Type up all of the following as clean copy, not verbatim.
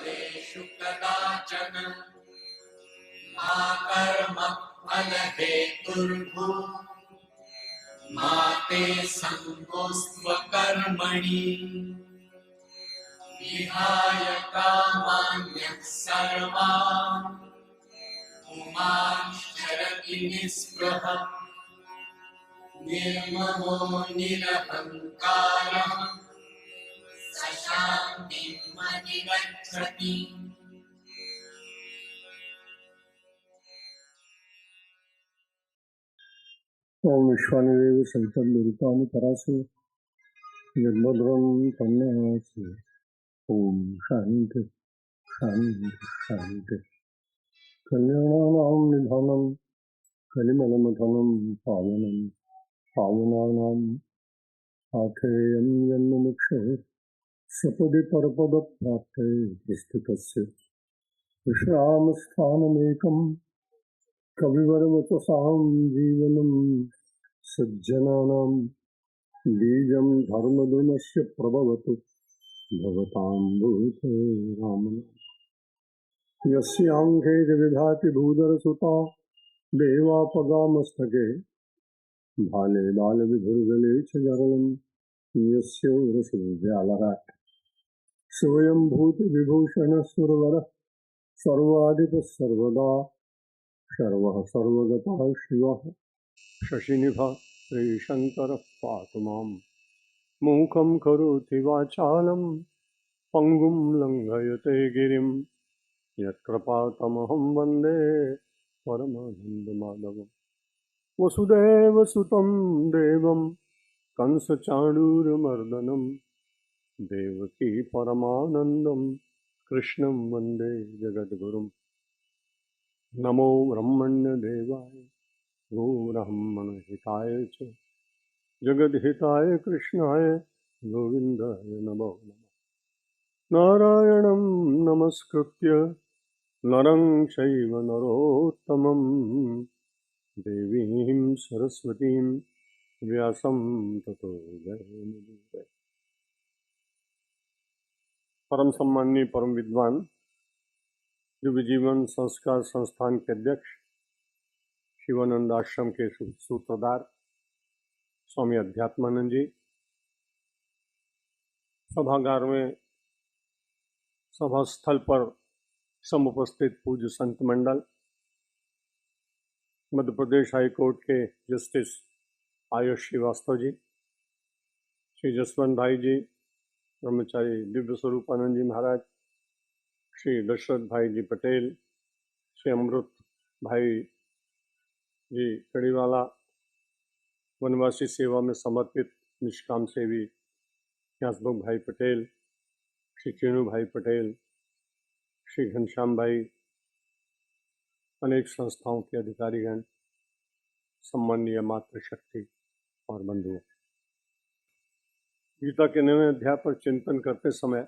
फलेषु कदाचन मा कर्म फलहेतुर्भूः मा ते सङ्गोऽस्त्वकर्मणि विहाय कामान्यः सर्वान् पुमांश्चरति निःस्पृहः निर्ममो निरहङ्कारः स शान्तिम् अधिगच्छति। ओम विश्वानिदेव संतं दुरितानि परासु निर्मद्रं तन्नासु। ओम शांति शांति शांति। कल्याणानां निधानं कलिमलमथनं पावनं पावनानां आथेयं यन्मुमुक्षे सपदि परपदप्राप्ते स्थितस्य विश्रामस्थानमेकं कविवरवचसां जीवनं सज्जनानां बीजं धर्मधुनस्य प्रभवतु भवतां भूते रामनाम। यस्यांखे विधाति भूधरसुता देवापगामस्तके भाले बालविधुर्गले च जरलं यस्य रसविद्यालराट् स्वयं भूतविभूषणः सुरवरः सर्वाधिपः सर्वदा सर्वः सर्वगतः शिवः शशिनिभः श्रीशङ्करः पातु मां। मूकं करोति वाचालं पङ्गुं लङ्घयते गिरिं यत्कृपातमहं वन्दे परमानन्दमाधवम्। वसुदेवसुतं देवं कंसचाणूरमर्दनं देवकी परमानन्दं कृष्णं वन्दे जगद्गुरुं। नमो ब्रह्मण्यदेवाय गोब्राह्मणहिताय च जगद्हिताय कृष्णाय गोविन्दाय नमो नमः। नारायणं नमस्कृत्य नरं चैव नरोत्तमं देवीं सरस्वतीं व्यासं ततो जयमुदीरये। परम सम्माननीय परम विद्वान युग जीवन संस्कार संस्थान के अध्यक्ष शिवानंद आश्रम के सूत्रधार स्वामी अध्यात्मानंद जी, सभागार में सभा स्थल पर समुपस्थित पूज्य संत मंडल, मध्य प्रदेश हाई कोर्ट के जस्टिस आयुष श्रीवास्तव जी, श्री जसवंत भाई जी, ब्रह्मचारी दिव्य स्वरूपानंद जी महाराज, श्री दशरथ भाई जी पटेल, श्री अमृत भाई जी कड़ीवाला, वनवासी सेवा में समर्पित निष्काम सेवी हसमुख भाई पटेल, श्री चीनू भाई पटेल, श्री घनश्याम भाई, अनेक संस्थाओं के अधिकारीगण, सम्मानीय मातृशक्ति और बंधुओं, गीता के 9वें अध्याय पर चिंतन करते समय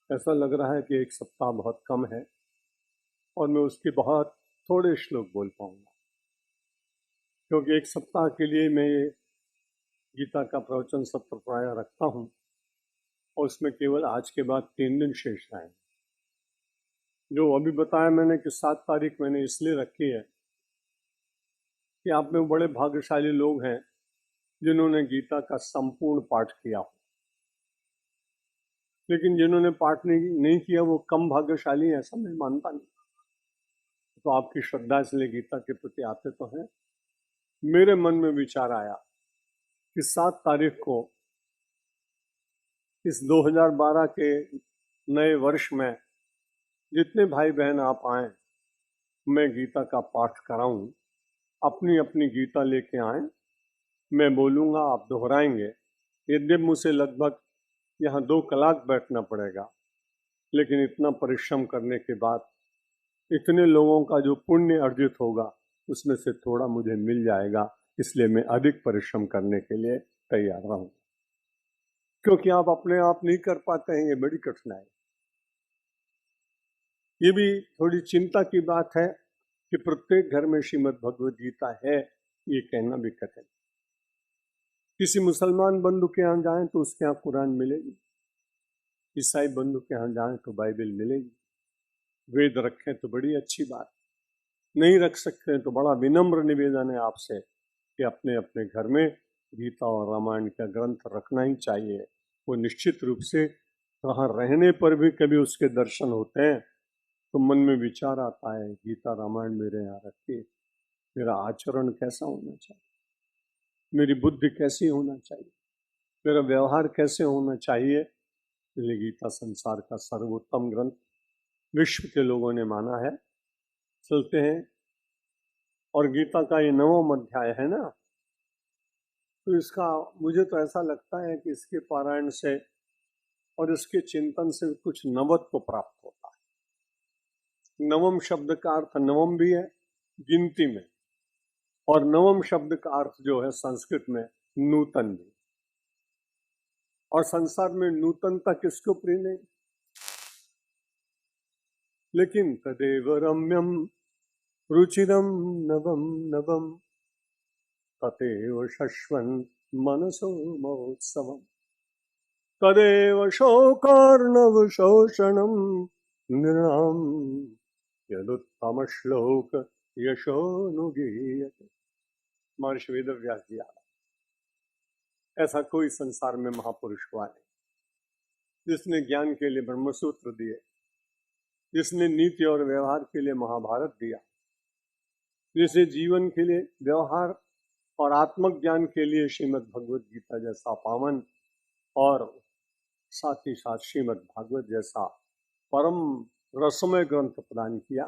ऐसा लग रहा है कि एक सप्ताह बहुत कम है और मैं उसके बहुत थोड़े श्लोक बोल पाऊंगा, क्योंकि एक सप्ताह के लिए मैं ये गीता का प्रवचन सत्र प्राय रखता हूं और उसमें केवल आज के बाद 3 दिन शेष आए। जो अभी बताया मैंने कि 7 तारीख मैंने इसलिए रखी है कि आप में बड़े भाग्यशाली लोग हैं जिन्होंने गीता का संपूर्ण पाठ किया हो, लेकिन जिन्होंने पाठ नहीं किया वो कम भाग्यशाली है, ऐसा मैं मानता नहीं। तो आपकी श्रद्धा इसलिए गीता के प्रति आते तो हैं। मेरे मन में विचार आया कि 7 तारीख को इस 2012 के नए वर्ष में जितने भाई बहन आप आए, मैं गीता का पाठ कराऊं। अपनी अपनी गीता लेके आए, मैं बोलूंगा, आप दोहराएंगे। यद्यपि मुझे लगभग यहाँ 2 कलाक बैठना पड़ेगा, लेकिन इतना परिश्रम करने के बाद इतने लोगों का जो पुण्य अर्जित होगा उसमें से थोड़ा मुझे मिल जाएगा, इसलिए मैं अधिक परिश्रम करने के लिए तैयार रहूं। क्योंकि आप अपने आप नहीं कर पाते हैं, ये बड़ी कठिनाई। ये भी थोड़ी चिंता की बात है कि प्रत्येक घर में श्रीमद् भगवद गीता है, ये कहना भी कठिन। किसी मुसलमान बंधु के यहाँ जाएं तो उसके यहाँ कुरान मिलेगी, ईसाई बंधु के यहाँ जाएं तो बाइबल मिलेगी, वेद रखें तो बड़ी अच्छी बात, नहीं रख सकते तो बड़ा विनम्र निवेदन है आपसे कि अपने अपने घर में गीता और रामायण का ग्रंथ रखना ही चाहिए। वो निश्चित रूप से वहाँ रहने पर भी कभी उसके दर्शन होते हैं तो मन में विचार आता है, गीता रामायण मेरे यहाँ रखिए, मेरा आचरण कैसा होना चाहिए, मेरी बुद्धि कैसी होना चाहिए, मेरा व्यवहार कैसे होना चाहिए। इसलिए गीता संसार का सर्वोत्तम ग्रंथ विश्व के लोगों ने माना है। चलते हैं, और गीता का ये 9वां अध्याय है ना, तो इसका मुझे तो ऐसा लगता है कि इसके पारायण से और इसके चिंतन से कुछ नवत्व प्राप्त होता है। नवम शब्द का अर्थ नवम भी है गिनती में, और नवम शब्द का अर्थ जो है संस्कृत में नूतन भी। और संसार में नूतनता किसको प्रिय नहीं, लेकिन तदेव रम्यम रुचिरम नवम नवम तदेव शश्वन् मनसो महोत्सवम् तदेव शोकार्णव शोषणम नृणाम यदुत्तम श्लोक यशोनुगीयते। महर्षि वेदव्यास जी आया, ऐसा कोई संसार में महापुरुष हुआ नहीं जिसने ज्ञान के लिए ब्रह्मसूत्र दिए, जिसने नीति और व्यवहार के लिए महाभारत दिया, जिसे जीवन के लिए व्यवहार और आत्मज्ञान के लिए श्रीमद् भगवद गीता जैसा पावन और साथ ही साथ श्रीमद् भागवत जैसा परम रसमय ग्रंथ प्रदान किया।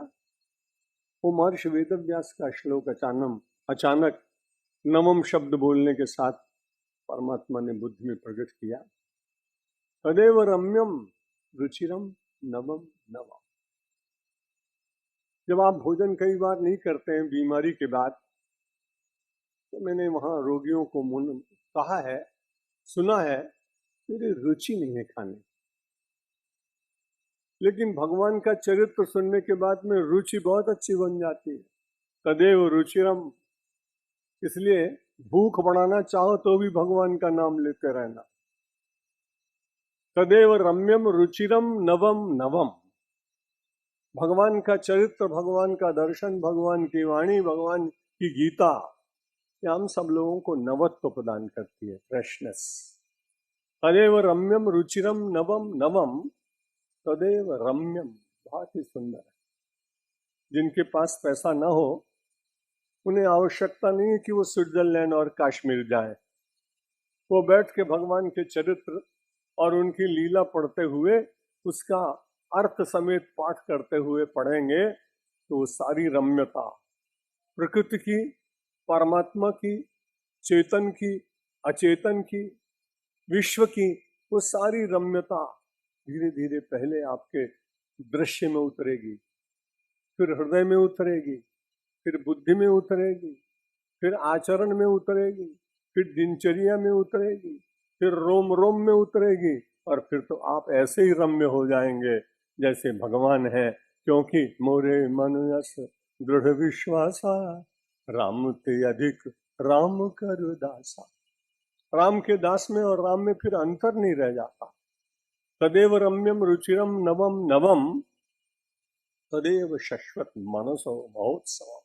वो महर्षि वेदव्यास का श्लोक अचानक नवम शब्द बोलने के साथ परमात्मा ने बुद्धि में प्रकट किया। तदेव रम्यम रुचिरम नवम नवम। जब आप भोजन कई बार नहीं करते हैं बीमारी के बाद, तो मैंने वहां रोगियों को कहा है, सुना है, मेरी रुचि नहीं है खाने, लेकिन भगवान का चरित्र सुनने के बाद में रुचि बहुत अच्छी बन जाती है। तदेव रुचिरम, इसलिए भूख बढ़ाना चाहो तो भी भगवान का नाम लेते रहना। तदेव रम्यम रुचिरम नवम नवम। भगवान का चरित्र, भगवान का दर्शन, भगवान की वाणी, भगवान की गीता, ये हम सब लोगों को नवत्व प्रदान करती है, फ्रेशनेस। तदेव रम्यम रुचिरम नवम नवम तदेव रम्यम, बहुत ही सुंदर है। जिनके पास पैसा ना हो उन्हें आवश्यकता नहीं है कि वो स्विट्जरलैंड और कश्मीर जाए, वो बैठ के भगवान के चरित्र और उनकी लीला पढ़ते हुए, उसका अर्थ समेत पाठ करते हुए पढ़ेंगे तो वो सारी रम्यता, प्रकृति की, परमात्मा की, चेतन की, अचेतन की, विश्व की, वो सारी रम्यता धीरे धीरे पहले आपके दृश्य में उतरेगी, फिर हृदय में उतरेगी, फिर बुद्धि में उतरेगी, फिर आचरण में उतरेगी, फिर दिनचर्या में उतरेगी, फिर रोम रोम में उतरेगी, और फिर तो आप ऐसे ही रम्य हो जाएंगे जैसे भगवान है। क्योंकि मोरे मन यस दृढ़ विश्वासा राम ते अधिक राम कर दासा। राम के दास में और राम में फिर अंतर नहीं रह जाता। तदेव रम्यम रुचिरम नवम नवम तदेव शश्वत मनसो महोत्सव।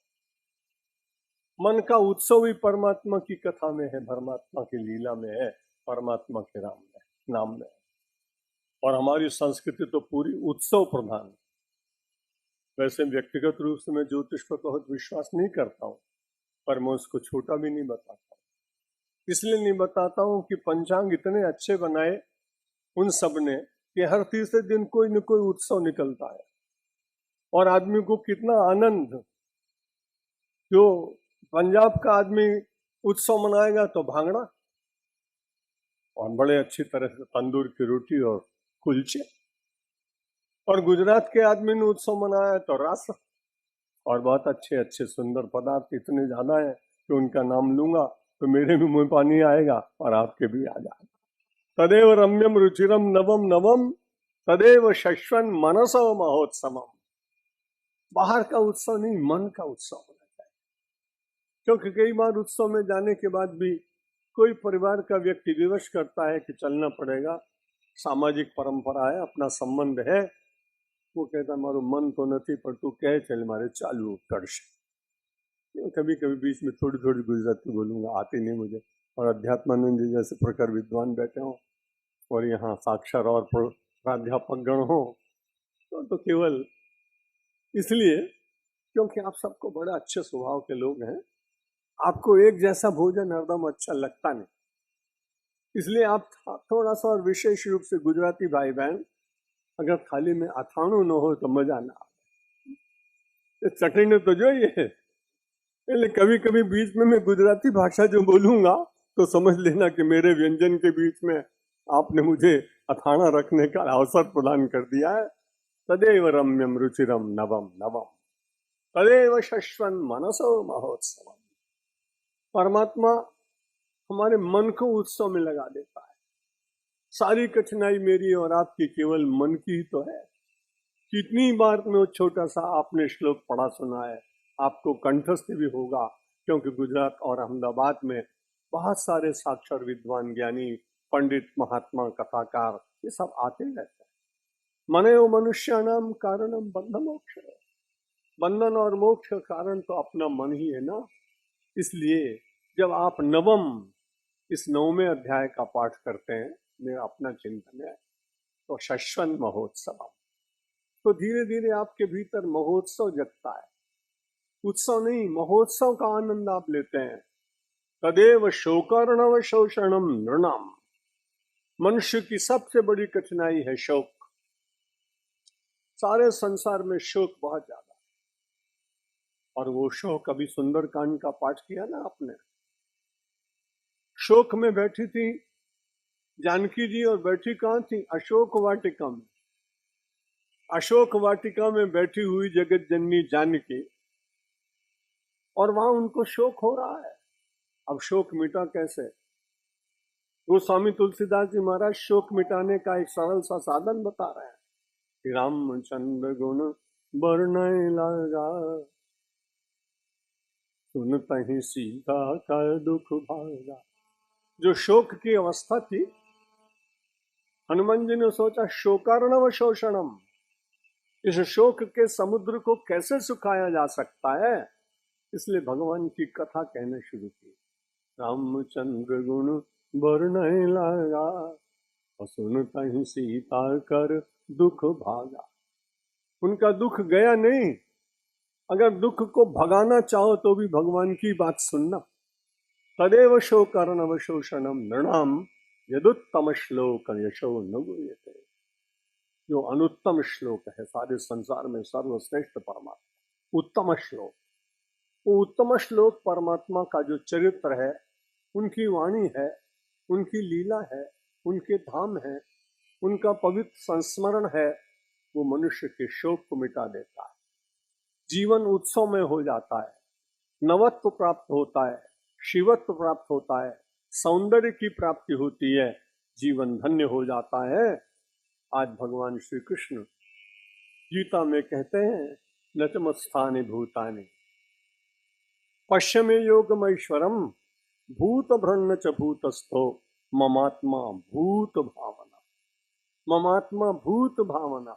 मन का उत्सव ही परमात्मा की कथा में है, परमात्मा की लीला में है, परमात्मा के नाम में है। और हमारी संस्कृति तो पूरी उत्सव प्रधान है। वैसे व्यक्तिगत रूप से मैं ज्योतिष पर बहुत विश्वास नहीं करता हूँ, पर मैं उसको छोटा भी नहीं बताता। इसलिए नहीं बताता हूँ कि पंचांग इतने अच्छे बनाए उन सब ने कि हर तीसरे दिन कोई न कोई उत्सव निकलता है, और आदमी को कितना आनंद। जो पंजाब का आदमी उत्सव मनाएगा तो भांगड़ा, और बड़े अच्छी तरह से तंदूर की रोटी और कुलचे, और गुजरात के आदमी ने उत्सव मनाया तो रस, और बहुत अच्छे अच्छे सुंदर पदार्थ इतने ज्यादा हैं कि उनका नाम लूंगा तो मेरे भी मुंह पानी आएगा और आपके भी आ जाएगा। तदेव रम्यम रुचिरम नवम नवम तदेव शश्वन मनसो महोत्सवम। बाहर का उत्सव नहीं, मन का उत्सव होना चाहिए। क्योंकि कई बार उत्सव में जाने के बाद भी कोई परिवार का व्यक्ति विवश करता है कि चलना पड़ेगा, सामाजिक परंपरा है, अपना संबंध है। वो कहता मारो मन तो नहीं पर तू कह चल मारे चालू करशे। कभी कभी बीच में थोड़ी थोड़ी गुजराती बोलूंगा, आती नहीं मुझे। और अध्यात्मानंद जी जैसे प्रखर विद्वान बैठे हों और यहाँ साक्षर और प्राध्यापक गण हो तो केवल इसलिए क्योंकि आप सबको बड़े अच्छे स्वभाव के लोग हैं। आपको एक जैसा भोजन हरदम अच्छा लगता नहीं, इसलिए आप थोड़ा सा और विशेष रूप से गुजराती भाई बहन अगर थाली में अथाणु न हो तो मजा ना आए। चटनी तो जो ये है, इसलिए कभी कभी बीच में मैं गुजराती भाषा जो बोलूंगा तो समझ लेना कि मेरे व्यंजन के बीच में आपने मुझे अथाणा रखने का अवसर प्रदान कर दिया है। तदेव रम्यम रुचिरम नवम नवम तदेव शश्वन मनसो महोत्सव। परमात्मा हमारे मन को उत्सव में लगा देता है। सारी कठिनाई मेरी और आपकी केवल मन की ही तो है। कितनी बार में वो छोटा सा आपने श्लोक पढ़ा सुना है, आपको कंठस्थ भी होगा, क्योंकि गुजरात और अहमदाबाद में बहुत सारे साक्षर विद्वान ज्ञानी पंडित महात्मा कथाकार ये सब आते रहते हैं। मनो मनुष्याणाम कारणम बंध मोक्ष, बंधन और मोक्ष का कारण तो अपना मन ही है ना। इसलिए जब आप नवम इस 9वें अध्याय का पाठ करते हैं, मेरा अपना चिंतन है, तो शश्वन महोत्सव, तो धीरे धीरे आपके भीतर महोत्सव जगता है। उत्सव नहीं, महोत्सव का आनंद आप लेते हैं। तदेव शोकर्णव शोषणम नृणाम, मनुष्य की सबसे बड़ी कठिनाई है शोक। सारे संसार में शोक बहुत ज्यादा, और वो शोक अभी सुंदरकांड का पाठ किया ना आपने। शोक में बैठी थी जानकी जी, और बैठी कहाँ थी? अशोक वाटिका में। अशोक वाटिका में बैठी हुई जगत जननी जानकी, और वहां उनको शोक हो रहा है। अब शोक मिटा कैसे? गोस्वामी तुलसीदास जी महाराज शोक मिटाने का एक सरल सा साधन बता रहे हैं कि रामचंद्र गुण वर्णय लगा, सुनता ही सीता का दुख भागा। जो शोक की अवस्था थी, हनुमान जी ने सोचा शोकार्णव शोषणम, इस शोक के समुद्र को कैसे सुखाया जा सकता है। इसलिए भगवान की कथा कहने शुरू की। रामचंद्र गुण वर्णय लगा, और सुनता ही सीता कर दुख भागा। उनका दुख गया नहीं। अगर दुख को भगाना चाहो तो भी भगवान की बात सुनना। तदेव शोकर्णव शोषणम नृणाम यदुत्तम श्लोक यशो न गुह्यते। जो अनुत्तम श्लोक है सारे संसार में, सर्वश्रेष्ठ परमात्मा उत्तम श्लोक, वो उत्तम श्लोक परमात्मा का जो चरित्र है, उनकी वाणी है, उनकी लीला है, उनके धाम है, उनका पवित्र संस्मरण है, वो मनुष्य के शोक को मिटा देता है। जीवन उत्सव में हो जाता है, नवत्व प्राप्त होता है, शिवत्व प्राप्त होता है, सौंदर्य की प्राप्ति होती है, जीवन धन्य हो जाता है। आज भगवान श्री कृष्ण गीता में कहते हैं, नचमत्स्थानि भूतानि पश्चिमे योगमैश्वरम भूत भ्रन्न च भूतस्थो ममात्मा भूत भावना। ममात्मा भूत भावना,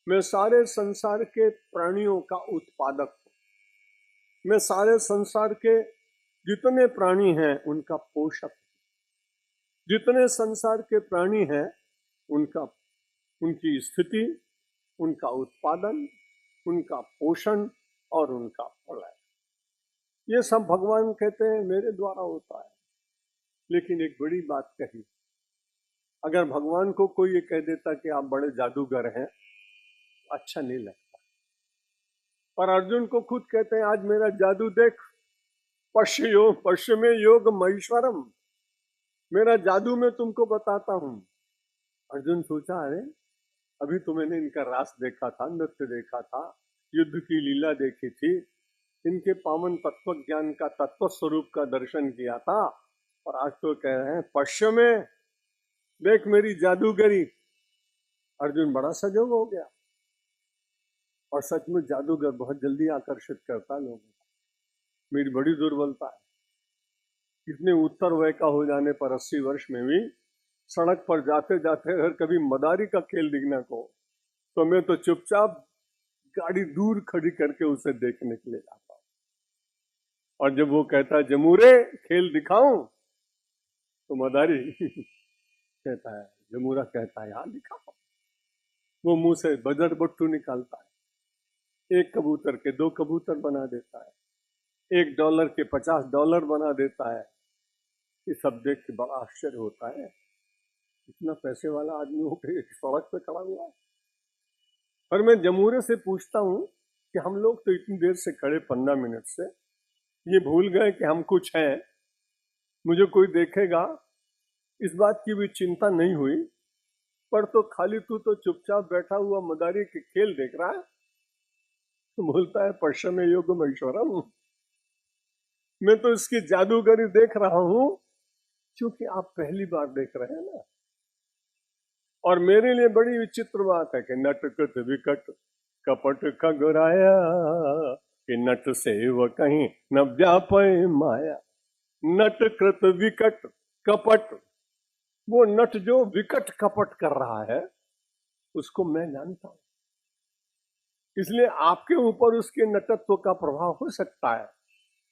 मैं सारे संसार के प्राणियों का उत्पादक हूं। मैं सारे संसार के जितने प्राणी हैं उनका पोषक, जितने संसार के प्राणी हैं उनका, उनकी स्थिति, उनका उत्पादन, उनका पोषण और उनका प्रलय, ये सब भगवान कहते हैं मेरे द्वारा होता है। लेकिन एक बड़ी बात कही, अगर भगवान को कोई ये कह देता कि आप बड़े जादूगर हैं, अच्छा नहीं लगता। पर अर्जुन को खुद कहते हैं आज मेरा जादू देख, पश्चिमे योग महेश्वरम, मेरा जादू मैं तुमको बताता हूं। अर्जुन सोचा अरे अभी तो मैंने इनका रास देखा था, नृत्य देखा था, युद्ध की लीला देखी थी, इनके पावन तत्व ज्ञान का तत्व स्वरूप का दर्शन किया था, और आज तो कह रहे हैं पश्चिमे देख मेरी जादूगरी। अर्जुन बड़ा सजग हो गया, और सच में जादूगर बहुत जल्दी आकर्षित करता लोगों को। मेरी बड़ी दुर्बलता है, इतने उत्तर वय का हो जाने पर 80 वर्ष में भी सड़क पर जाते जाते अगर कभी मदारी का खेल दिखना को, तो मैं तो चुपचाप गाड़ी दूर खड़ी करके उसे देखने के लिए जाता हूं। और जब वो कहता है जमूरे खेल दिखाऊं, तो मदारी कहता है, जमूरा कहता है हाँ दिखाओ। वो मुंह से बजर बट्टू निकालता है, एक कबूतर के 2 कबूतर बना देता है, $1 के $50 बना देता है। ये सब देख के बड़ा आश्चर्य होता है, इतना पैसे वाला आदमी हो के सड़क पे खड़ा हुआ है। पर मैं जमूरे से पूछता हूं कि हम लोग तो इतनी देर से खड़े 15 मिनट से, ये भूल गए कि हम कुछ हैं, मुझे कोई देखेगा, इस बात की भी चिंता नहीं हुई। पर तो खाली तू तो चुपचाप बैठा हुआ मदारी के खेल देख रहा है। तो बोलता है पश्चिम योगम ऐश्वरम, मैं तो इसकी जादूगरी देख रहा हूं क्योंकि आप पहली बार देख रहे हैं ना। और मेरे लिए बड़ी विचित्र बात है कि नटकृत विकट कपट खगराया, कि नट से वो कहीं न व्यापय माया। नटकृत विकट कपट, वो नट जो विकट कपट कर रहा है उसको मैं जानता हूं, इसलिए आपके ऊपर उसके नटत्व का प्रभाव हो सकता है।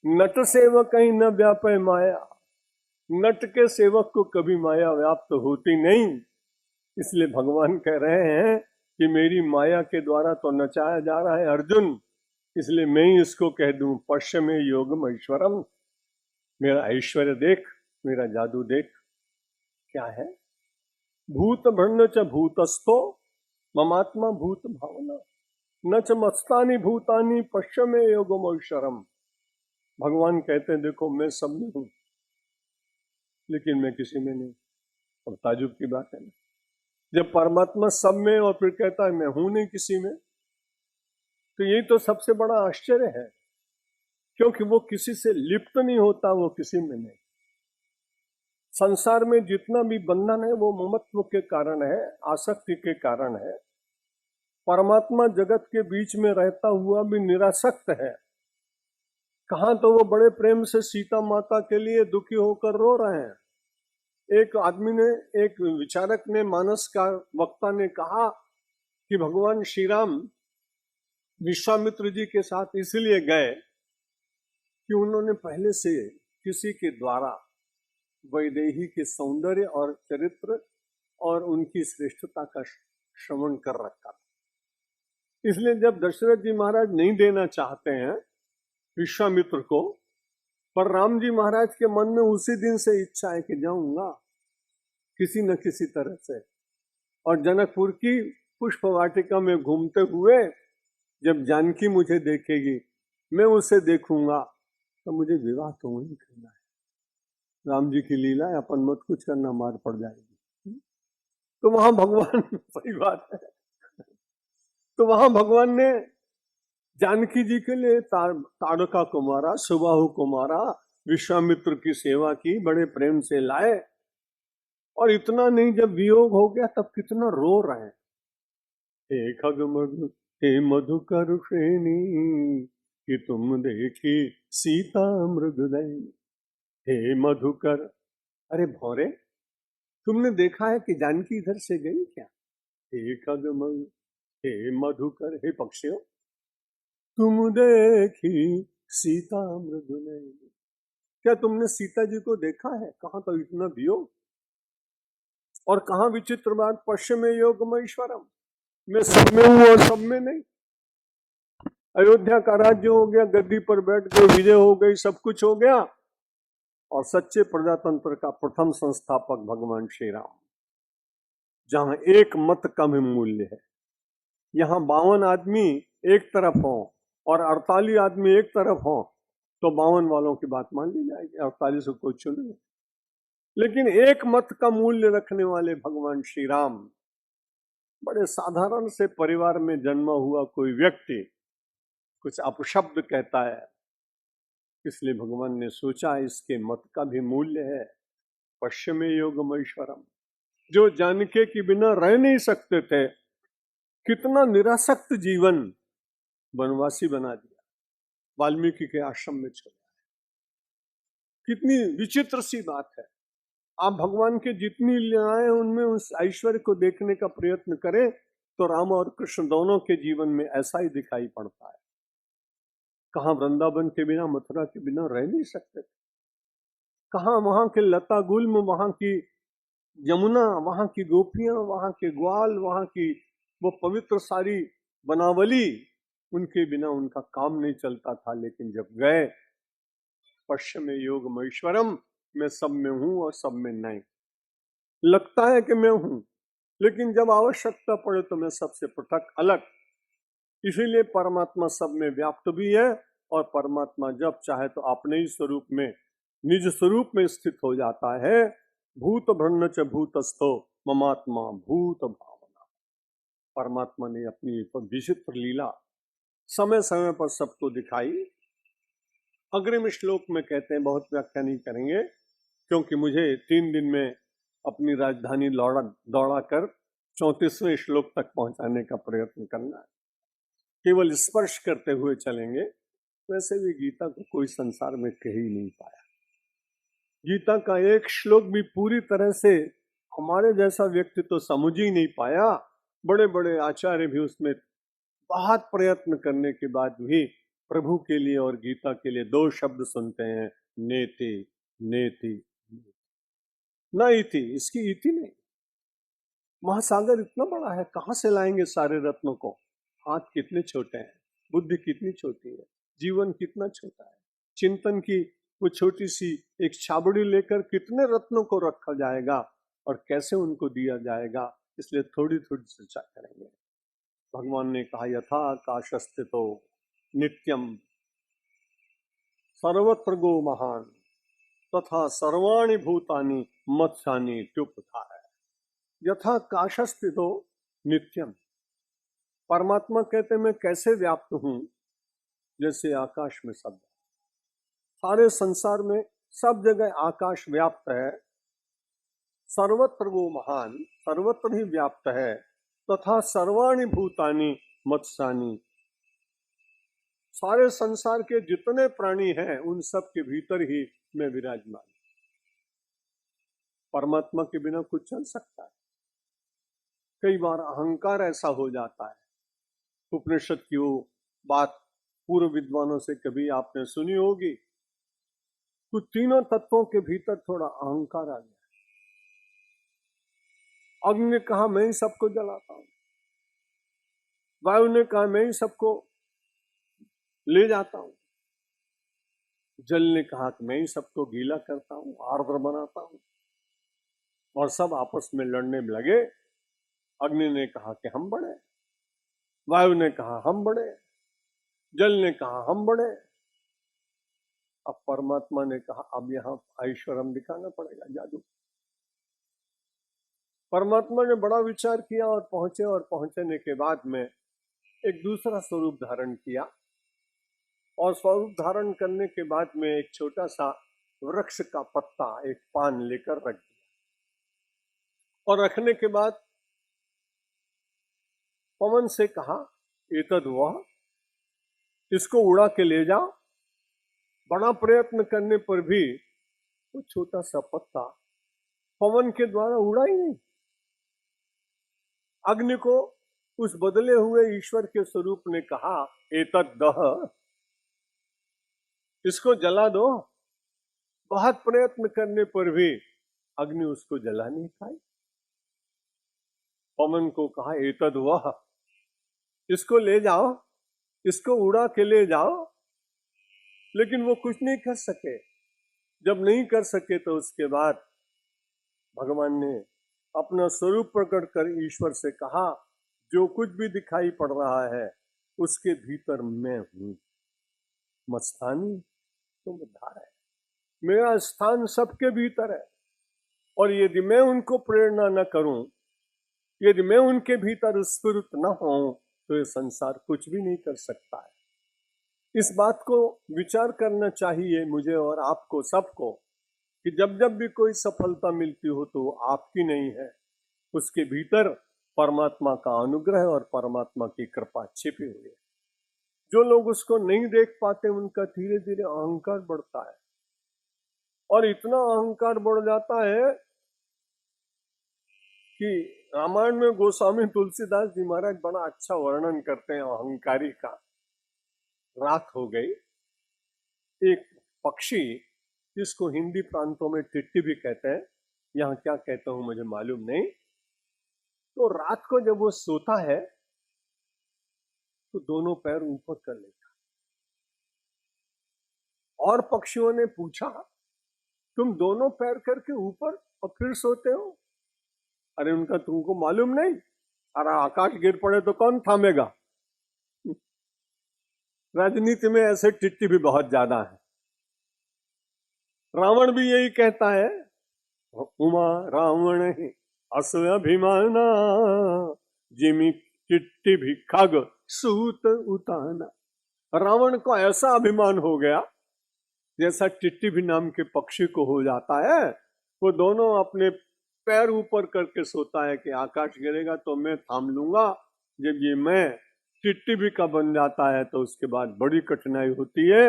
नट सेवक कहीं न व्यापय माया, नट के सेवक को कभी माया व्याप्त होती नहीं। इसलिए भगवान कह रहे हैं कि मेरी माया के द्वारा तो नचाया जा रहा है अर्जुन, इसलिए मैं ही इसको कह दूं पश्चिम योगम ऐश्वरम, मेरा ऐश्वर्य देख, मेरा जादू देख। क्या है? भूत भर्ण च भूतस्थो ममात्मा भूत भावना, न च मस्तानी भूतानी पश्चिम योगम ऐश्वरम। भगवान कहते हैं देखो मैं सब में हूं, लेकिन मैं किसी में नहीं। अब ताजुब की बात है ना, जब परमात्मा सब में और फिर कहता है मैं हूं नहीं किसी में, तो यही तो सबसे बड़ा आश्चर्य है, क्योंकि वो किसी से लिप्त नहीं होता, वो किसी में नहीं। संसार में जितना भी बंधन है वो ममत्व के कारण है, आसक्ति के कारण है। परमात्मा जगत के बीच में रहता हुआ भी निरासक्त है। कहां तो वो बड़े प्रेम से सीता माता के लिए दुखी होकर रो रहे हैं। एक आदमी ने, एक विचारक ने, मानस का वक्ता ने कहा कि भगवान श्री राम विश्वामित्र जी के साथ इसलिए गए कि उन्होंने पहले से किसी के द्वारा वैदेही के सौंदर्य और चरित्र और उनकी श्रेष्ठता का श्रवण कर रखा। इसलिए जब दशरथ जी महाराज नहीं देना चाहते हैं विश्वामित्र को, पर राम जी महाराज के मन में उसी दिन से इच्छा है कि जाऊंगा किसी न किसी तरह से। और जनकपुर की पुष्प वाटिका में घूमते हुए जब जानकी मुझे देखेगी, मैं उसे देखूंगा, तो मुझे विवाह तो वही करना है। राम जी की लीला है, अपन मत कुछ करना, मार पड़ जाएगी। तो वहां भगवान सही बात है, तो वहां भगवान ने जानकी जी के लिए ताड़का को मारा, सुबाहु को मारा, विश्वामित्र की सेवा की, बड़े प्रेम से लाए। और इतना नहीं, जब वियोग हो गया तब कितना रो रहे हैं। हे खगमग हे मधुकर श्रेणी, कि तुम देखी सीता मृगनयनी। हे मधुकर, अरे भौरे, तुमने देखा है कि जानकी इधर से गई क्या? हे खगमग हे मधुकर, हे पक्षियों, तुम देखी सीता मृगनयनी, क्या तुमने सीता जी को देखा है? कहां तो इतना वियोग, और कहां विचित्र बात, पश्चिम योगम ऐश्वरम, मैं सब में हूं और सब में नहीं। अयोध्या का राज्य हो गया, गद्दी पर बैठ गए, विजय हो गई, सब कुछ हो गया, और सच्चे प्रजातंत्र का प्रथम संस्थापक भगवान श्री राम, जहां एक मत का भी मूल्य है। यहां 52 आदमी एक तरफ हो और 48 आदमी एक तरफ हो, तो 52 वालों की बात मान ली जाएगी, 48 को चुने। लेकिन एक मत का मूल्य रखने वाले भगवान श्री राम, बड़े साधारण से परिवार में जन्मा हुआ कोई व्यक्ति कुछ अपशब्द कहता है, इसलिए भगवान ने सोचा इसके मत का भी मूल्य है। पश्चिम योगम ऐश्वरम, जो जानके के बिना रह नहीं सकते थे, कितना निरासक्त जीवन वनवासी बना दिया, वाल्मीकि के आश्रम में छोड़ा। कितनी विचित्र सी बात है। आप भगवान के जितनी लीलाएं हैं उनमें उस ऐश्वर्य को देखने का प्रयत्न करें तो राम और कृष्ण दोनों के जीवन में ऐसा ही दिखाई पड़ता है। कहाँ वृंदावन के बिना, मथुरा के बिना रह नहीं सकते, कहाँ वहां के लता गुल्म, वहां की यमुना, वहां की गोपियां, वहां के ग्वाल, वहां की वो पवित्र सारी बनावली, उनके बिना उनका काम नहीं चलता था। लेकिन जब गए, पश्चिम योग महेश्वरम, मैं सब में हूं और सब में नहीं, लगता है कि मैं हूं, लेकिन जब आवश्यकता पड़े तो मैं सबसे पृथक अलग। इसीलिए परमात्मा सब में व्याप्त भी है, और परमात्मा जब चाहे तो अपने ही स्वरूप में, निज स्वरूप में स्थित हो जाता है। भूत भ्रन्न च भूतस्थो ममात्मा भूत भावना। परमात्मा ने अपनी विचित्र लीला समय समय पर सबको दिखाई। अग्रिम श्लोक में कहते हैं, बहुत व्याख्या नहीं करेंगे क्योंकि मुझे 3 दिन में अपनी राजधानी दौड़ा कर 34वें श्लोक तक पहुंचाने का प्रयत्न करना है। केवल स्पर्श करते हुए चलेंगे। वैसे भी गीता को कोई संसार में कह ही नहीं पाया। गीता का एक श्लोक भी पूरी तरह से हमारे जैसा व्यक्ति तो समझ ही नहीं पाया। बड़े बड़े आचार्य भी उसमें बहुत प्रयत्न करने के बाद भी प्रभु के लिए और गीता के लिए 2 शब्द सुनते हैं, नेति नेति। ना इति, इसकी इति नहीं। महासागर इतना बड़ा है, कहां से लाएंगे सारे रत्नों को? हाथ कितने छोटे हैं, बुद्धि कितनी छोटी है, जीवन कितना छोटा है। चिंतन की वो छोटी सी एक छाबड़ी लेकर कितने रत्नों को रखा जाएगा और कैसे उनको दिया जाएगा। इसलिए थोड़ी थोड़ी चर्चा करेंगे। भगवान ने कहा, यथा आकाशस्थितो नित्यम सर्वत्र गो महान तथा सर्वाणि भूतानि मत्स्यानि ट्युपथा है। यथा काशस्थितो नित्यम, परमात्मा कहते मैं कैसे व्याप्त हूं, जैसे आकाश में सब, सारे संसार में सब जगह आकाश व्याप्त है। सर्वत्र वो महान, सर्वत्र ही व्याप्त है। तथा सर्वाणि भूतानि मत्स्यानि, सारे संसार के जितने प्राणी हैं उन सब के भीतर ही मैं विराजमान। परमात्मा के बिना कुछ चल सकता है? कई बार अहंकार ऐसा हो जाता है। उपनिषद की वो बात पूर्व विद्वानों से कभी आपने सुनी होगी, तो तीनों तत्वों के भीतर थोड़ा अहंकार आ गया। अग्नि ने कहा मैं ही सबको जलाता हूं, वायु ने कहा मैं ही सबको ले जाता हूं, जल ने कहा कि मैं ही सबको गीला करता हूं, आर्द्र बनाता हूं, और सब आपस में लड़ने में लगे। अग्नि ने कहा कि हम बड़े, वायु ने कहा हम बड़े, जल ने कहा हम बड़े। अब परमात्मा ने कहा अब यहां ऐश्वर्य दिखाना पड़ेगा, जादू। परमात्मा ने बड़ा विचार किया और पहुंचे, और पहुंचने के बाद में एक दूसरा स्वरूप धारण किया, और स्वरूप धारण करने के बाद में एक छोटा सा वृक्ष का पत्ता, एक पान लेकर रख दिया, और रखने के बाद पवन से कहा एतद वह, इसको उड़ा के ले जाओ। बड़ा प्रयत्न करने पर भी वो छोटा सा पत्ता पवन के द्वारा उड़ा ही नहीं। अग्नि को उस बदले हुए ईश्वर के स्वरूप ने कहा एतद दह, इसको जला दो। बहुत प्रयत्न करने पर भी अग्नि उसको जला नहीं पाई। पवन को कहा एतद वह, इसको ले जाओ, इसको उड़ा के ले जाओ। लेकिन वो कुछ नहीं कर सके। जब नहीं कर सके तो उसके बाद भगवान ने अपना स्वरूप प्रकट कर ईश्वर से कहा जो कुछ भी दिखाई पड़ रहा है उसके भीतर मैं हूं। मस्तानी तुम उद्धार है, मेरा स्थान सबके भीतर है, और यदि मैं उनको प्रेरणा न करूं, यदि मैं उनके भीतर स्फुरित न हूं, तो ये संसार कुछ भी नहीं कर सकता है। इस बात को विचार करना चाहिए मुझे और आपको सबको, कि जब जब भी कोई सफलता मिलती हो तो आपकी नहीं है, उसके भीतर परमात्मा का अनुग्रह और परमात्मा की कृपा छिपी हुई है। जो लोग उसको नहीं देख पाते उनका धीरे धीरे अहंकार बढ़ता है, और इतना अहंकार बढ़ जाता है कि रामायण में गोस्वामी तुलसीदास जी महाराज बड़ा अच्छा वर्णन करते हैं अहंकारी का। रात हो गई, एक पक्षी जिसको हिंदी प्रांतों में टिट्टी भी कहते हैं, यहाँ क्या कहते हूं मुझे मालूम नहीं, तो रात को जब वो सोता है तो दोनों पैर ऊपर कर लेता। और पक्षियों ने पूछा, तुम दोनों पैर करके ऊपर और फिर सोते हो? अरे उनका तुमको मालूम नहीं, अरे आकाश गिर पड़े तो कौन थामेगा। राजनीति में ऐसे टिट्टी भी बहुत ज्यादा है। रावण भी यही कहता है, उमा रावण ही अस अभिमाना, जिमी टिट्टी भी खग सूत उताना। रावण को ऐसा अभिमान हो गया जैसा टिट्टी भी नाम के पक्षी को हो जाता है। वो दोनों अपने पैर ऊपर करके सोता है कि आकाश गिरेगा तो मैं थाम लूंगा। जब ये मैं टिट्टी भी का बन जाता है तो उसके बाद बड़ी कठिनाई होती है।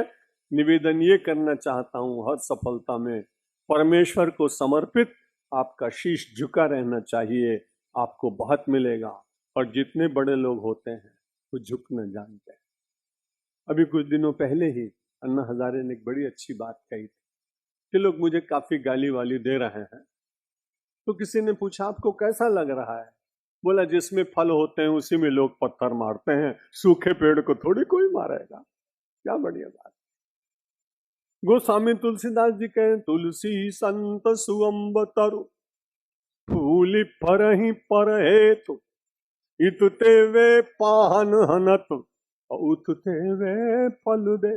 निवेदन ये करना चाहता हूं, हर सफलता में परमेश्वर को समर्पित आपका शीश झुका रहना चाहिए, आपको बहुत मिलेगा। और जितने बड़े लोग होते हैं वो झुकना जानते हैं। अभी कुछ दिनों पहले ही अन्ना हजारे ने एक बड़ी अच्छी बात कही थी कि लोग मुझे काफी गाली वाली दे रहे हैं। तो किसी ने पूछा, आपको कैसा लग रहा है? बोला, जिसमें फल होते हैं उसी में लोग पत्थर मारते हैं, सूखे पेड़ को थोड़ी कोई मारेगा। क्या बढ़िया बात। गोस्वामी तुलसीदास जी कहे, तुलसी संत सुअंब तरु फूली परहि पर हेतु, इतुते वे पाहन हनत उतुते वे फल दे।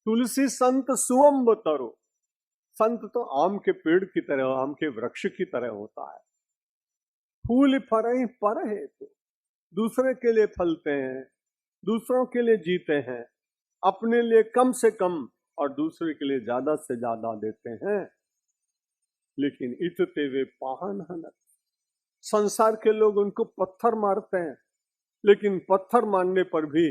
तुलसी संत सुअंब तरु, संत तो आम के पेड़ की तरह, आम के वृक्ष की तरह होता है। फूल फरहि पर हेतु, दूसरे के लिए फलते हैं, दूसरों के लिए जीते हैं, अपने लिए कम से कम और दूसरे के लिए ज्यादा से ज्यादा देते हैं। लेकिन इतते वे पाहन हनत, संसार के लोग उनको पत्थर मारते हैं, लेकिन पत्थर मारने पर भी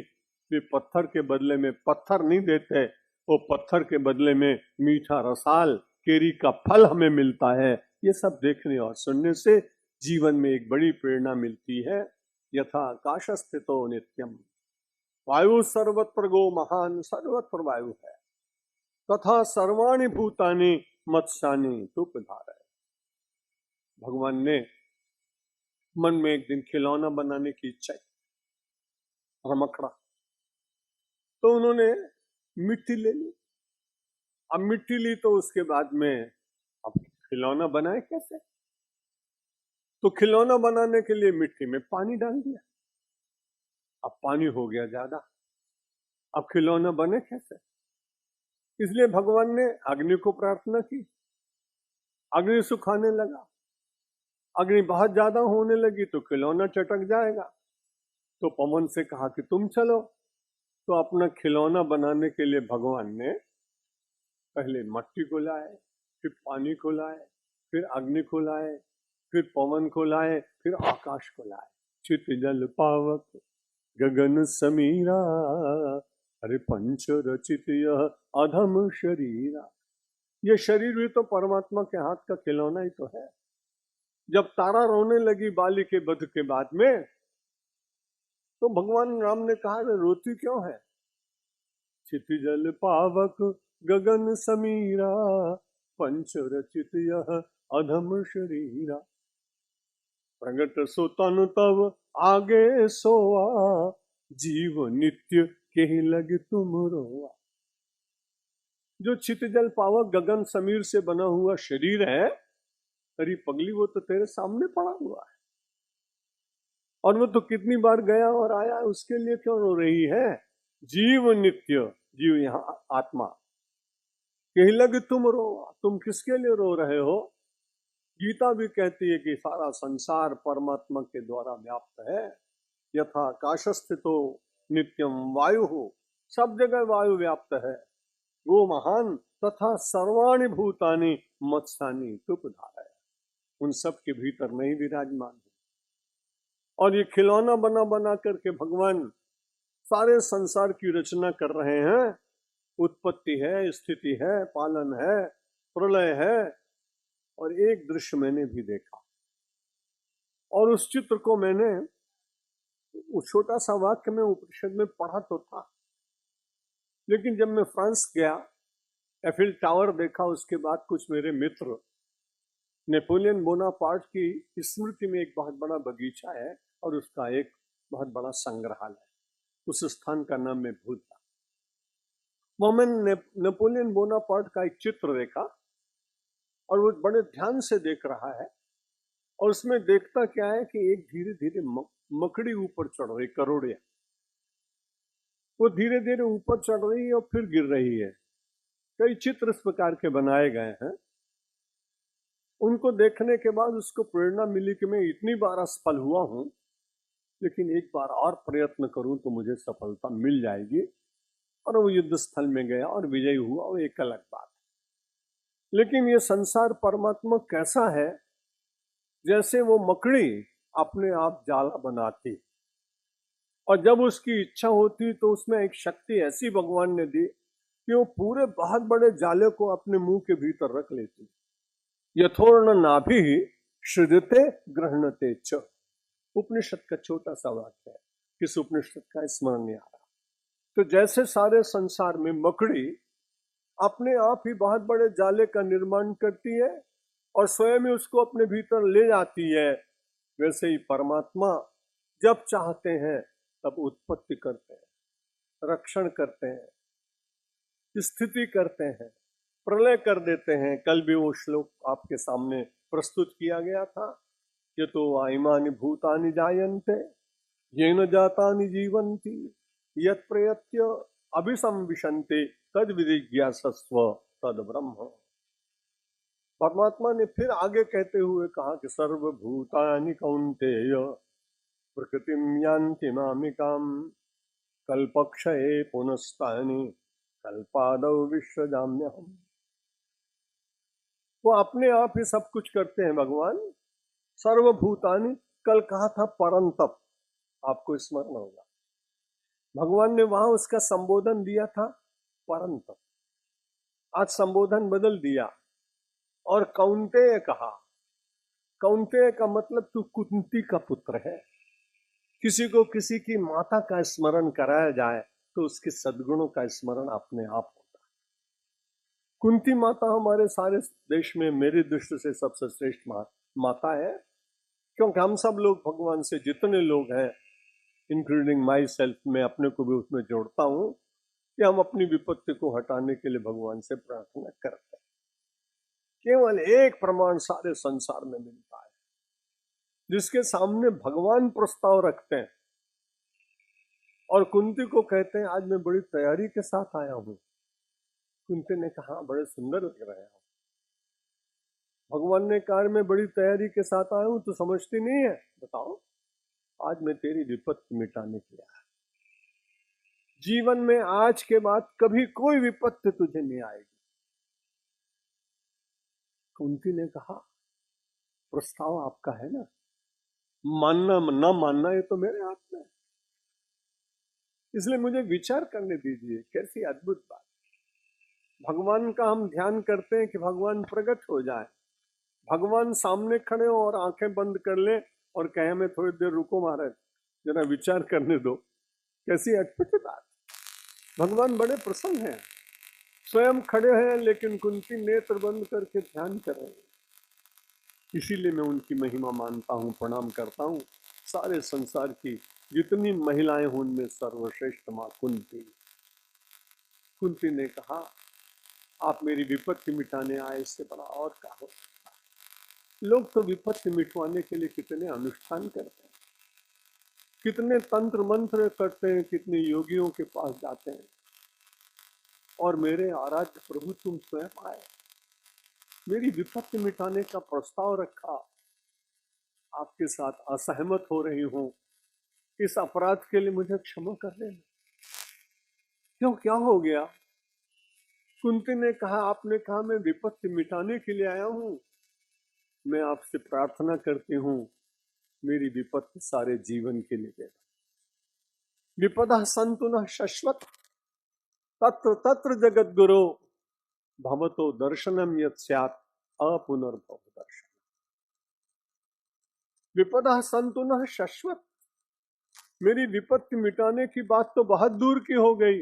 वे पत्थर के बदले में पत्थर नहीं देते। वो पत्थर के बदले में मीठा रसाल केरी का फल हमें मिलता है। ये सब देखने और सुनने से जीवन में एक बड़ी प्रेरणा मिलती है। यथा आकाश स्थितो नित्यम, वायु सर्वत्र गो महान, सर्वत्र वायु है, तथा सर्वाणि भूतानि मत्स्यानि तुपधारय। भगवान ने मन में एक दिन खिलौना बनाने की इच्छा, रमकड़ा, तो उन्होंने मिट्टी ले ली। अब मिट्टी ली तो उसके बाद में अब खिलौना बनाए कैसे? तो खिलौना बनाने के लिए मिट्टी में पानी डाल दिया। अब पानी हो गया ज्यादा, अब खिलौना बने कैसे? इसलिए भगवान ने अग्नि को प्रार्थना की। अग्नि सुखाने लगा, अग्नि बहुत ज्यादा होने लगी तो खिलौना चटक जाएगा। तो पवन से कहा कि तुम चलो। तो अपना खिलौना बनाने के लिए भगवान ने पहले मट्टी को लाए, फिर पानी को लाए, फिर अग्नि को लाए, फिर पवन को लाए, फिर आकाश को लाए। चित जल पावक गगन समीरा, अरे पंच रचित यह अधम शरीरा। ये शरीर भी तो परमात्मा के हाथ का खिलौना ही तो है। जब तारा रोने लगी बाली के वध के बाद में, तो भगवान राम ने कहा, रोती क्यों है? चित जल पावक गगन समीरा, पंच रचित यह अधम शरीरा। प्रगट सो तन तब आगे सोआ, जीव नित्य के लग तुम रोआ। जो चित जल पावक गगन समीर से बना हुआ शरीर है, अरे पगली वो तो तेरे सामने पड़ा हुआ है, और वो तो कितनी बार गया और आया, उसके लिए क्यों रो रही है? जीव नित्य, जीव यहाँ आत्मा, कहीं लग तुम रोआ, तुम किसके लिए रो रहे हो? गीता भी कहती है कि सारा संसार परमात्मा के द्वारा व्याप्त है। यथा आकाशस्थितो नित्यम वायु हो, सब जगह वायु व्याप्त है। वो महान तथा सर्वाणि भूतानि मत्स्यानि तुपधारय, उन सब के भीतर मैं ही विराजमान हूं। और ये खिलौना बना बना करके भगवान सारे संसार की रचना कर रहे हैं। उत्पत्ति है, स्थिति है, पालन है, प्रलय है। और एक दृश्य मैंने भी देखा, और उस चित्र को मैंने उस छोटा सा वाक्य में उपनिषद में पढ़ा तो था, लेकिन जब मैं फ्रांस गया, एफिल टावर देखा, उसके बाद कुछ मेरे मित्र, नेपोलियन बोनापार्ट की स्मृति में एक बहुत बड़ा बगीचा है और उसका एक बहुत बड़ा संग्रहालय, उस स्थान का नाम मैं भूलता। वो मैंने नेपोलियन बोनापार्ट का एक चित्र देखा और वो बड़े ध्यान से देख रहा है, और उसमें देखता क्या है कि एक धीरे धीरे मकड़ी ऊपर चढ़ रही, करोड़िया, वो धीरे धीरे ऊपर चढ़ रही है और फिर गिर रही है। कई चित्र इस प्रकार के बनाए गए हैं। उनको देखने के बाद उसको प्रेरणा मिली कि मैं इतनी बार असफल हुआ हूं, लेकिन एक बार और प्रयत्न करूं तो मुझे सफलता मिल जाएगी। और वो युद्ध स्थल में गया और विजयी हुआ, वो एक अलग बात है। लेकिन ये संसार परमात्मा कैसा है, जैसे वो मकड़ी अपने आप जाला बनाती, और जब उसकी इच्छा होती तो उसमें एक शक्ति ऐसी भगवान ने दी कि वो पूरे बहुत बड़े जाले को अपने मुंह के भीतर रख लेती। यथोर्ण नाभि सृजते गृह्णते च, उपनिषद का छोटा सा वाक्य है, किस उपनिषद का स्मरण नहीं आ रहा। तो जैसे सारे संसार में मकड़ी अपने आप ही बहुत बड़े जाले का निर्माण करती है और स्वयं ही उसको अपने भीतर ले जाती है, वैसे ही परमात्मा जब चाहते हैं तब उत्पत्ति करते हैं, रक्षण करते हैं, स्थिति करते हैं, प्रलय कर देते हैं। कल भी वो श्लोक आपके सामने प्रस्तुत किया गया था, ये तो इमानि भूतानि जायन्ते येन जातानि जीवन्ति यत् प्रयत्य अभिसंविशन्ते तद विजिज्ञासस्व तद ब्रह्म। परमात्मा ने फिर आगे कहते हुए कहा कि सर्वभूतानि कौन्तेय प्रकृतिम यान्ति मामिकाम कल्पक्षये पुनस्तानि कल्पादौ विश्वजाम्यहम्। वो अपने आप ही सब कुछ करते हैं भगवान। सर्वभूतानि, कल कहा था परंतप, आपको स्मरण होगा, भगवान ने वहां उसका संबोधन दिया था परंतप, आज संबोधन बदल दिया और कौन्तेय कहा। कौन्तेय का मतलब तू कुंती का पुत्र है। किसी को किसी की माता का स्मरण कराया जाए तो उसके सद्गुणों का स्मरण अपने आप होता है। कुंती माता हमारे सारे देश में मेरी दृष्टि से सबसे श्रेष्ठ माता है, क्योंकि हम सब लोग भगवान से, जितने लोग हैं इंक्लूडिंग माई सेल्फ, मैं अपने को भी उसमें जोड़ता हूं, कि हम अपनी विपत्ति को हटाने के लिए भगवान से प्रार्थना करते हैं। केवल एक प्रमाण सारे संसार में मिलता है जिसके सामने भगवान प्रस्ताव रखते हैं, और कुंती को कहते हैं आज मैं बड़ी तैयारी के साथ आया हूं। कुंती ने कहा बड़े सुंदर लग रहे हो। भगवान ने कहा मैं बड़ी तैयारी के साथ आया हूं, तो समझती नहीं है, बताओ आज मैं तेरी विपत्ति मिटाने के लिए आया। जीवन में आज के बाद कभी कोई विपत्ति तुझे नहीं आएगी। कुंती ने कहा प्रस्ताव आपका है ना, मानना ना मानना ये तो मेरे हाथ में है, इसलिए मुझे विचार करने दीजिए। कैसी अद्भुत बात। भगवान का हम ध्यान करते हैं कि भगवान प्रकट हो जाए, भगवान सामने खड़े हो और आंखें बंद कर ले और कहे मैं थोड़ी देर रुको महाराज, जरा विचार करने दो। कैसी अद्भुत बात। भगवान बड़े प्रसन्न हैं, स्वयं खड़े हैं, लेकिन कुंती नेत्र बंद करके ध्यान कर रहे हैं। इसीलिए मैं उनकी महिमा मानता हूँ, प्रणाम करता हूँ। सारे संसार की जितनी महिलाएं हैं उनमें सर्वश्रेष्ठ माँ कुंती। कुंती ने कहा आप मेरी विपत्ति मिटाने आए, इससे बड़ा और क्या हो सकता है। लोग तो विपत्ति मिटवाने के लिए कितने अनुष्ठान करते हैं, कितने तंत्र मंत्र करते हैं, कितने योगियों के पास जाते हैं, और मेरे आराध्य प्रभु तुम स्वयं आए, मेरी विपत्ति मिटाने का प्रस्ताव रखा। आपके साथ असहमत हो रही हूं, इस अपराध के लिए मुझे क्षमा कर देना। क्यों, क्या हो गया? कुंती ने कहा आपने कहा मैं विपत्ति मिटाने के लिए आया हूं, मैं आपसे प्रार्थना करती हूं मेरी विपत्ति सारे जीवन के लिए दे। विपदा संतु न शश्वत तत्र तत्र जगत गुरु भवतो दर्शनम यत् स्यात् अपुनर्भव दर्शन। विपदा संतु न शाश्वत। मेरी विपत्ति मिटाने की बात तो बहुत दूर की हो गई।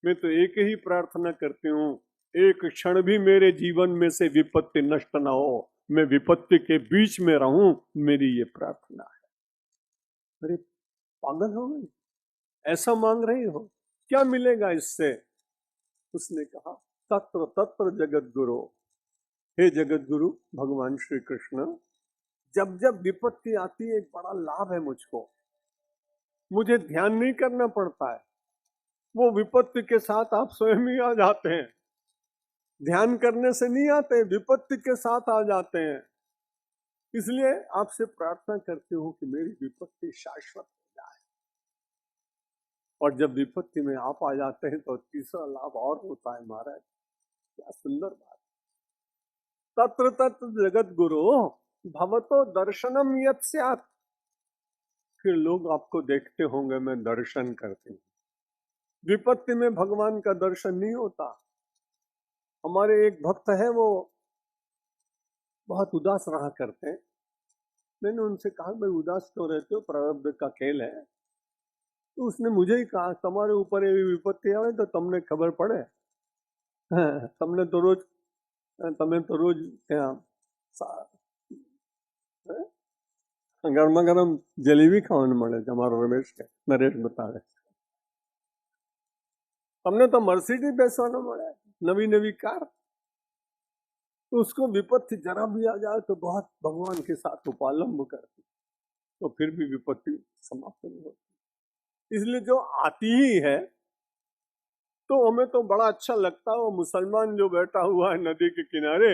मैं तो एक ही प्रार्थना करती हूँ, एक क्षण भी मेरे जीवन में से विपत्ति नष्ट ना हो, मैं विपत्ति के बीच में रहूं, मेरी ये प्रार्थना है। अरे पागल हो गई, ऐसा मांग रही हो, क्या मिलेगा इससे? उसने कहा तत्र तत्र जगत गुरु। हे जगत गुरु भगवान श्री कृष्ण, जब जब विपत्ति आती है एक बड़ा लाभ है मुझको, मुझे ध्यान नहीं करना पड़ता है, वो विपत्ति के साथ आप स्वयं ही आ जाते हैं। ध्यान करने से नहीं आते, विपत्ति के साथ आ जाते हैं। इसलिए आपसे प्रार्थना करती हूँ कि मेरी विपत्ति शाश्वत हो जाए। और जब विपत्ति में आप आ जाते हैं तो तीसरा लाभ और होता है महाराज, क्या सुंदर बात। तत्र तत्र जगत गुरु भवतो दर्शनम यत् स्यात्। फिर लोग आपको देखते होंगे, मैं दर्शन करती हूँ। विपत्ति में भगवान का दर्शन नहीं होता। हमारे एक भक्त है, वो बहुत उदास रहा करते हैं। मैंने उनसे कहा भाई उदास क्यों रहते हो, प्रारब्ध का खेल है। तो उसने मुझे ही कहा तुम्हारे ऊपर ये विपत्ति आवे तो तुमने खबर पड़े, तुमने तो रोज गरमा गरम जलेबी खाने મળે છે અમારો રમેશ કે નરેશ બતાવે, તમને તો મર્સિડીज બેસવાનો મળે, नवी नवी कार। तो उसको विपत्ति जरा भी आ जाए तो बहुत भगवान के साथ उपालंब करती, तो फिर भी विपत्ति समाप्त नहीं होती। इसलिए जो आती ही है तो हमें तो बड़ा अच्छा लगता है, वो मुसलमान जो बैठा हुआ है नदी के किनारे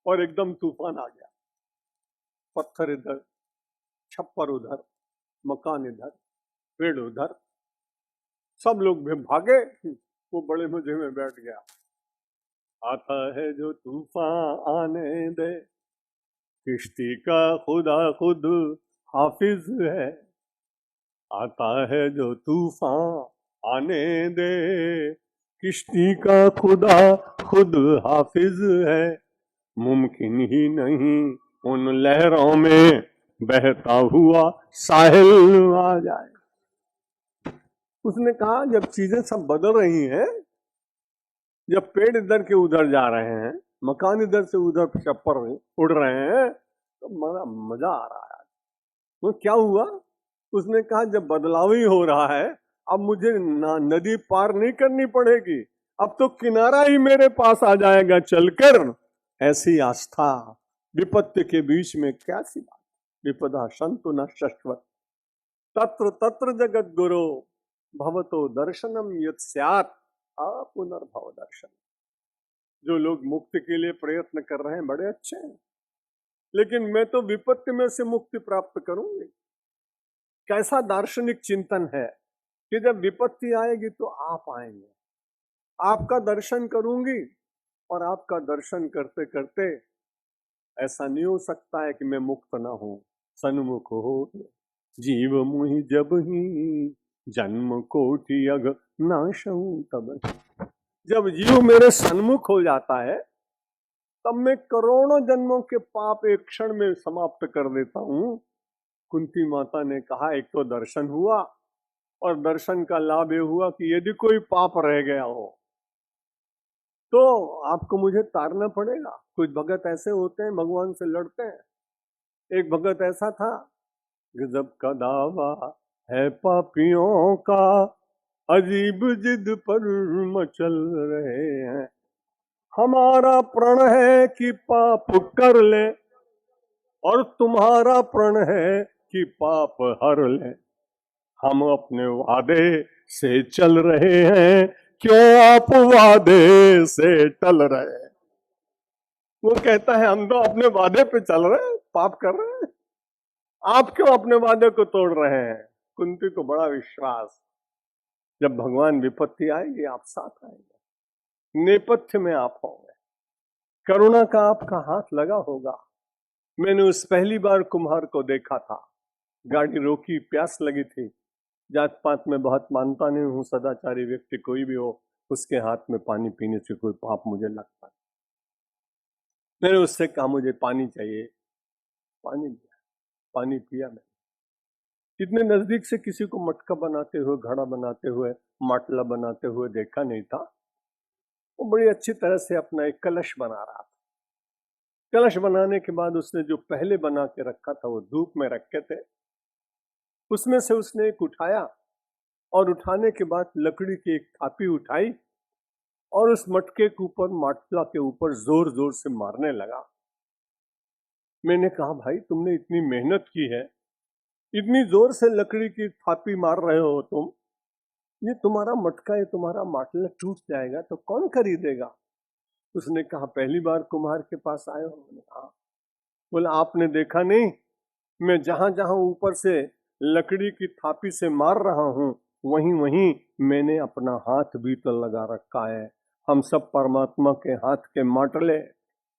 और एकदम तूफान आ गया, पत्थर इधर, छप्पर उधर, मकान इधर, पेड़ उधर, सब लोग भी भागे, वो बड़े मजे में बैठ गया। आता है जो तूफान आने दे, किश्ती का खुदा खुद हाफिज है। आता है जो तूफान आने दे, किश्ती का खुदा खुद हाफिज है। मुमकिन ही नहीं उन लहरों में बहता हुआ साहिल आ जाए। उसने कहा जब चीजें सब बदल रही हैं, जब पेड़ इधर के उधर जा रहे हैं, मकान इधर से उधर छप्पर उड़ रहे हैं, तो मजा आ रहा है। तो क्या हुआ? उसने कहा जब बदलाव ही हो रहा है, अब मुझे नदी पार नहीं करनी पड़ेगी, अब तो किनारा ही मेरे पास आ जाएगा चलकर। ऐसी आस्था विपत्ति के बीच में क्या सी बात। विपदा संतु न शाश्वत। तत्र तत्र जगत गुरु भवतो दर्शनम यत् स्यात् पुनर्भव दर्शन। जो लोग मुक्ति के लिए प्रयत्न कर रहे हैं बड़े अच्छे हैं, लेकिन मैं तो विपत्ति में से मुक्ति प्राप्त करूंगी। कैसा दार्शनिक चिंतन है कि जब विपत्ति आएगी तो आप आएंगे, आपका दर्शन करूंगी, और आपका दर्शन करते करते ऐसा नहीं हो सकता है कि मैं मुक्त ना हूं। सन्मुख हो जीव मुहि जब ही, जन्म कोटि अग नाशऊं तब। जब जीव मेरे सन्मुख हो जाता है तब मैं करोड़ों जन्मों के पाप एक क्षण में समाप्त कर देता हूं। कुंती माता ने कहा एक तो दर्शन हुआ, और दर्शन का लाभ ये हुआ कि यदि कोई पाप रह गया हो तो आपको मुझे तारना पड़ेगा। कुछ भगत ऐसे होते हैं भगवान से लड़ते हैं। एक भगत ऐसा था, गजब का दावा है पापियों का, अजीब जिद पर मचल रहे हैं। हमारा प्रण है कि पाप कर ले, और तुम्हारा प्रण है कि पाप हर ले। हम अपने वादे से चल रहे हैं, क्यों आप वादे से टल रहे हैं? वो कहता है हम तो अपने वादे पे चल रहे हैं, पाप कर रहे हैं, आप क्यों अपने वादे को तोड़ रहे हैं? कुंती को बड़ा विश्वास, जब भगवान विपत्ति आएगी आप साथ आएंगे, नेपथ्य में आप होंगे, करुणा का आपका हाथ लगा होगा। मैंने उस पहली बार कुम्हार को देखा था, गाड़ी रोकी, प्यास लगी थी। जात पात में बहुत मानता नहीं हूं, सदाचारी व्यक्ति कोई भी हो उसके हाथ में पानी पीने से कोई पाप मुझे लगता है। मैंने उससे कहा मुझे पानी चाहिए, पानी दिया। पानी पिया मैंने। इतने नजदीक से किसी को मटका बनाते हुए, घड़ा बनाते हुए, माटला बनाते हुए देखा नहीं था। वो बड़ी अच्छी तरह से अपना एक कलश बना रहा था। कलश बनाने के बाद उसने जो पहले बना के रखा था वो धूप में रखे थे, उसमें से उसने एक उठाया और उठाने के बाद लकड़ी की एक थापी उठाई और उस मटके के ऊपर, माटला के ऊपर जोर जोर से मारने लगा। मैंने कहा, भाई तुमने इतनी मेहनत की है, इतनी जोर से लकड़ी की थापी मार रहे हो तुम, ये तुम्हारा मटका, ये तुम्हारा माटला टूट जाएगा तो कौन खरीदेगा? उसने कहा, पहली बार कुम्हार के पास आए हो? मैंने कहा, बोला आपने देखा नहीं, मैं जहां जहां ऊपर से लकड़ी की थापी से मार रहा हूं, वहीं वहीं मैंने अपना हाथ भी तो लगा रखा है। हम सब परमात्मा के हाथ के माटले।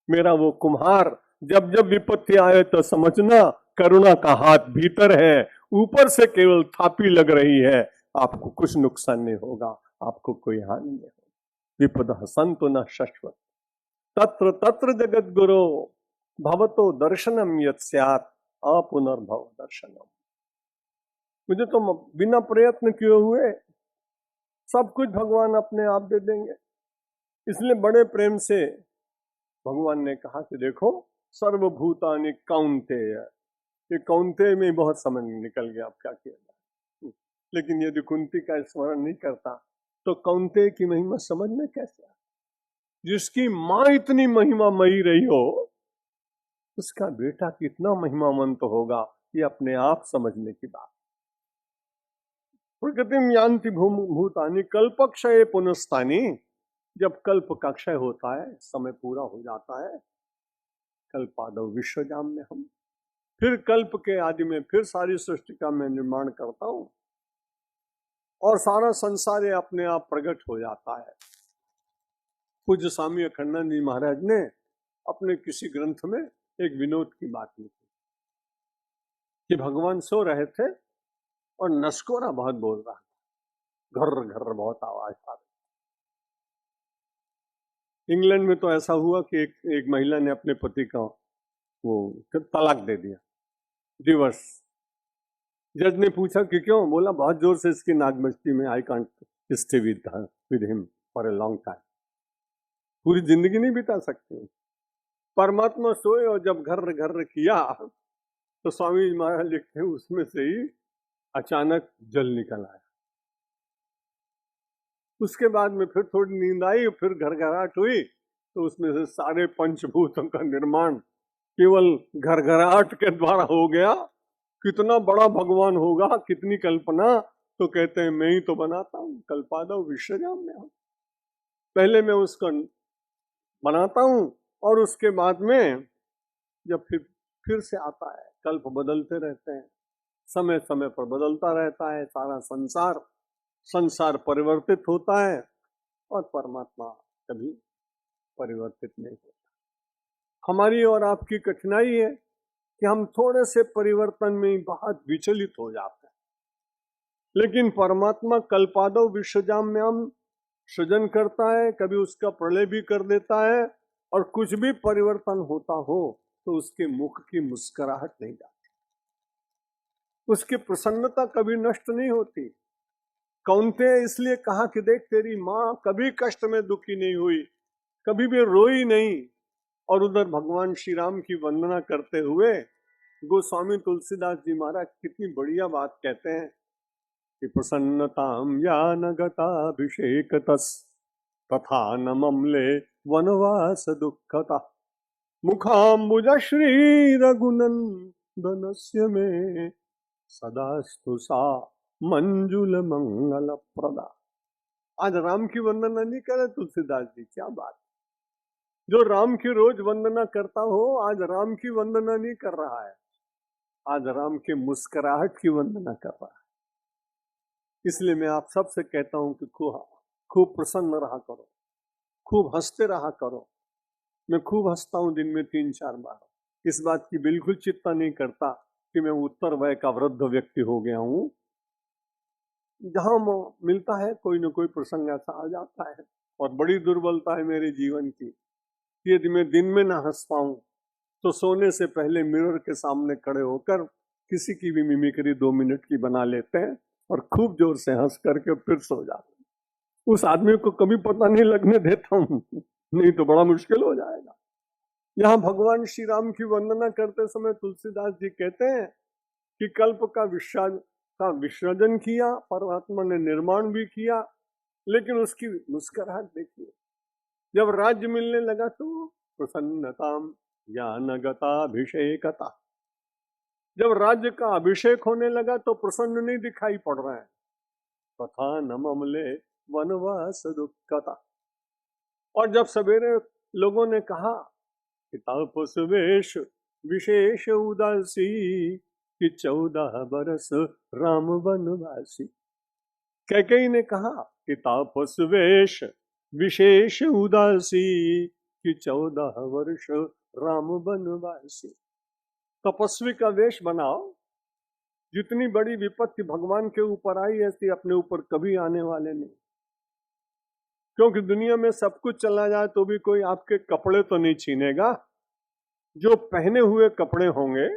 मेरा वो कुम्हार, जब जब विपत्ति आए तो समझना करुणा का हाथ भीतर है, ऊपर से केवल थापी लग रही है। आपको कुछ नुकसान नहीं होगा, आपको कोई हानि नहीं होगी। विपद संतो न शाश्वत तत्र तत्र जगत गुरो भवतो दर्शनम यत् स्यात् अपुनर्भव दर्शनम। मुझे तो बिना प्रयत्न किए हुए सब कुछ भगवान अपने आप दे देंगे। इसलिए बड़े प्रेम से भगवान ने कहा कि देखो, सर्वभूतानि कौन्तेय। ये कौन्तेय में बहुत समय निकल गया, अब क्या किया जाए। लेकिन यदि कुंती का स्मरण नहीं करता तो कौन्तेय की महिमा समझ में कैसे आ? जिसकी माँ इतनी महिमामयी रही हो, उसका बेटा कितना महिमावंत होगा, ये अपने आप समझने की बात। प्रकृतिम यान्ति भूतानि कल्पक्षय पुनस्तानि। जब कल्प का क्षय होता है, समय पूरा हो जाता है, कल्पादौ विश्वजाम में हम फिर कल्प के आदि में फिर सारी सृष्टि का मैं निर्माण करता हूं और सारा संसार अपने आप प्रकट हो जाता है। पूज्य स्वामी अखंडानंद जी महाराज ने अपने किसी ग्रंथ में एक विनोद की बात लिखी कि भगवान सो रहे थे और नसकोरा बहुत बोल रहा था, घर घर बहुत आवाज आ रही। इंग्लैंड में तो ऐसा हुआ कि एक महिला ने अपने पति का वो तलाक दे दिया, डिवोर्स। जज ने पूछा कि क्यों? बोला, बहुत जोर से इसकी नाक बजती में, I can't stay with him for a long time. पूरी जिंदगी नहीं बिता सकते। परमात्मा सोए और जब घर घर किया तो स्वामी जी महाराज लिखते हैं, उसमें से ही अचानक जल निकल आया। उसके बाद में फिर थोड़ी नींद आई, फिर घरघराहट हुई, तो उसमें से सारे पंचभूतों का निर्माण केवल घरघराहट के द्वारा हो गया। कितना बड़ा भगवान होगा, कितनी कल्पना। तो कहते हैं, मैं ही तो बनाता हूं, कल्पादौ विश्वजाम में। पहले मैं उसको बनाता हूं और उसके बाद में जब फिर से आता है। कल्प बदलते रहते हैं, समय समय पर बदलता रहता है सारा संसार परिवर्तित होता है और परमात्मा कभी परिवर्तित नहीं होता। हमारी और आपकी कठिनाई है कि हम थोड़े से परिवर्तन में ही बहुत विचलित हो जाते हैं। लेकिन परमात्मा कल्पादौ विश्वजाम में हम सृजन करता है, कभी उसका प्रलय भी कर देता है, और कुछ भी परिवर्तन होता हो तो उसके मुख की मुस्कुराहट नहीं जाती, उसकी प्रसन्नता कभी नष्ट नहीं होती। कौन्ते इसलिए कहा कि देख, तेरी माँ कभी कष्ट में दुखी नहीं हुई, कभी भी रोई नहीं। और उधर भगवान श्री राम की वंदना करते हुए गोस्वामी तुलसीदास जी महाराज कितनी बढ़िया बात कहते हैं कि प्रसन्नताम या नगताभिषेकतस् तथा न ममले वनवास दुःखता मुखाम्बुज श्री रघुनंदनस्य में सदास्तु सा मंजुल मंगल प्रदा। आज राम की वंदना नहीं करे तुलसीदास जी, क्या बात। जो राम की रोज वंदना करता हो, आज राम की वंदना नहीं कर रहा है, आज राम के मुस्कुराहट की वंदना कर रहा है। इसलिए मैं आप सबसे कहता हूं कि खूब प्रसन्न रहा करो, खूब हंसते रहा करो। मैं खूब हंसता हूं, दिन में 3-4 बार। इस बात की बिल्कुल चिंता नहीं करता कि मैं उत्तर वय का वृद्ध व्यक्ति हो गया हूं। जहां मिलता है कोई न कोई प्रसंग ऐसा आ जाता है। और बड़ी दुर्बलता है मेरे जीवन की, यदि मैं दिन में ना हंस पाऊं तो सोने से पहले मिरर के सामने खड़े होकर किसी की भी मिमिक्री 2 मिनट की बना लेते हैं और खूब जोर से हंस करके फिर सो जाते हैं। उस आदमी को कभी पता नहीं लगने देता हूं, नहीं तो बड़ा मुश्किल हो जाएगा। यहाँ भगवान श्री राम की वंदना करते समय तुलसीदास जी कहते हैं कि कल्प का विसर्जन किया, परमात्मा ने निर्माण भी किया, लेकिन उसकी मुस्कुराहट देखिए। जब राज्य मिलने लगा तो प्रसन्नताम ज्ञानगताभिषेकता, जब राज्य का अभिषेक होने लगा तो प्रसन्न नहीं दिखाई पड़ रहा है। कथा नमले वनवास दुखता। और जब सवेरे लोगों ने कहा कि तापस वेश विशेष उदासी कि 14 बरस राम वनवासी, कैकेयी ने कहा कि तापस वेश विशेष उदासी कि 14 वर्ष राम वनवासी। तपस्वी का वेश बनाओ, जितनी बड़ी विपत्ति भगवान के ऊपर आई ऐसी अपने ऊपर कभी आने वाले नहीं। क्योंकि दुनिया में सब कुछ चला जाए तो भी कोई आपके कपड़े तो नहीं छीनेगा। जो पहने हुए कपड़े होंगे,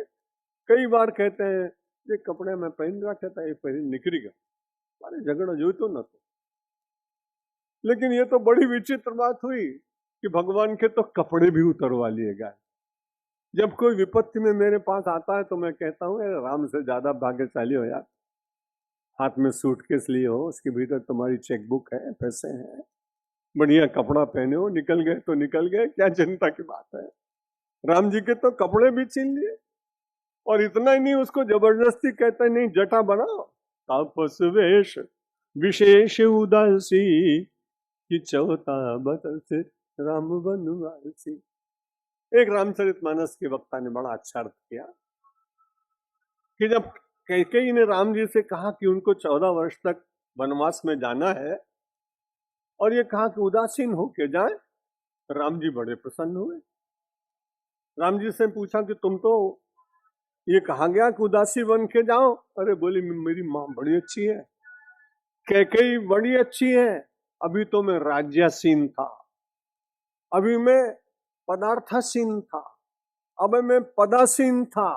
कई बार कहते हैं ये कपड़े में पहन रखा था, ये पहन निकलेगा, अरे झगड़ा जो तो न तो। लेकिन ये तो बड़ी विचित्र बात हुई कि भगवान के तो कपड़े भी उतरवा लिए गए। जब कोई विपत्ति में मेरे पास आता है तो मैं कहता हूँ राम से ज्यादा भाग्यशाली हो यार, हाथ में सूटकेस लिए हो, उसके भीतर तुम्हारी चेकबुक है, पैसे हैं, बढ़िया कपड़ा पहने हो, निकल गए तो निकल गए, क्या चिंता की बात है। राम जी के तो कपड़े भी छीन लिए, और इतना ही नहीं, उसको जबरदस्ती कहते नहीं जटा बनाओ, तापस वेश विशेष उदासी कि 14 बरस राम वनवासी। एक रामचरितमानस के वक्ता ने बड़ा अच्छा अर्थ किया कि जब कैकेयी ने राम जी से कहा कि उनको 14 वर्ष तक वनवास में जाना है और ये कहा कि उदासीन होके जाए, राम जी बड़े प्रसन्न हुए। राम जी से पूछा कि तुम तो ये कहा गया कि उदासी बन के जाओ। अरे बोली मेरी माँ बड़ी अच्छी है, कैकेयी बड़ी अच्छी है, अभी तो मैं राज्यासीन था, अभी मैं पदार्थासीन था, अब मैं पदासीन था,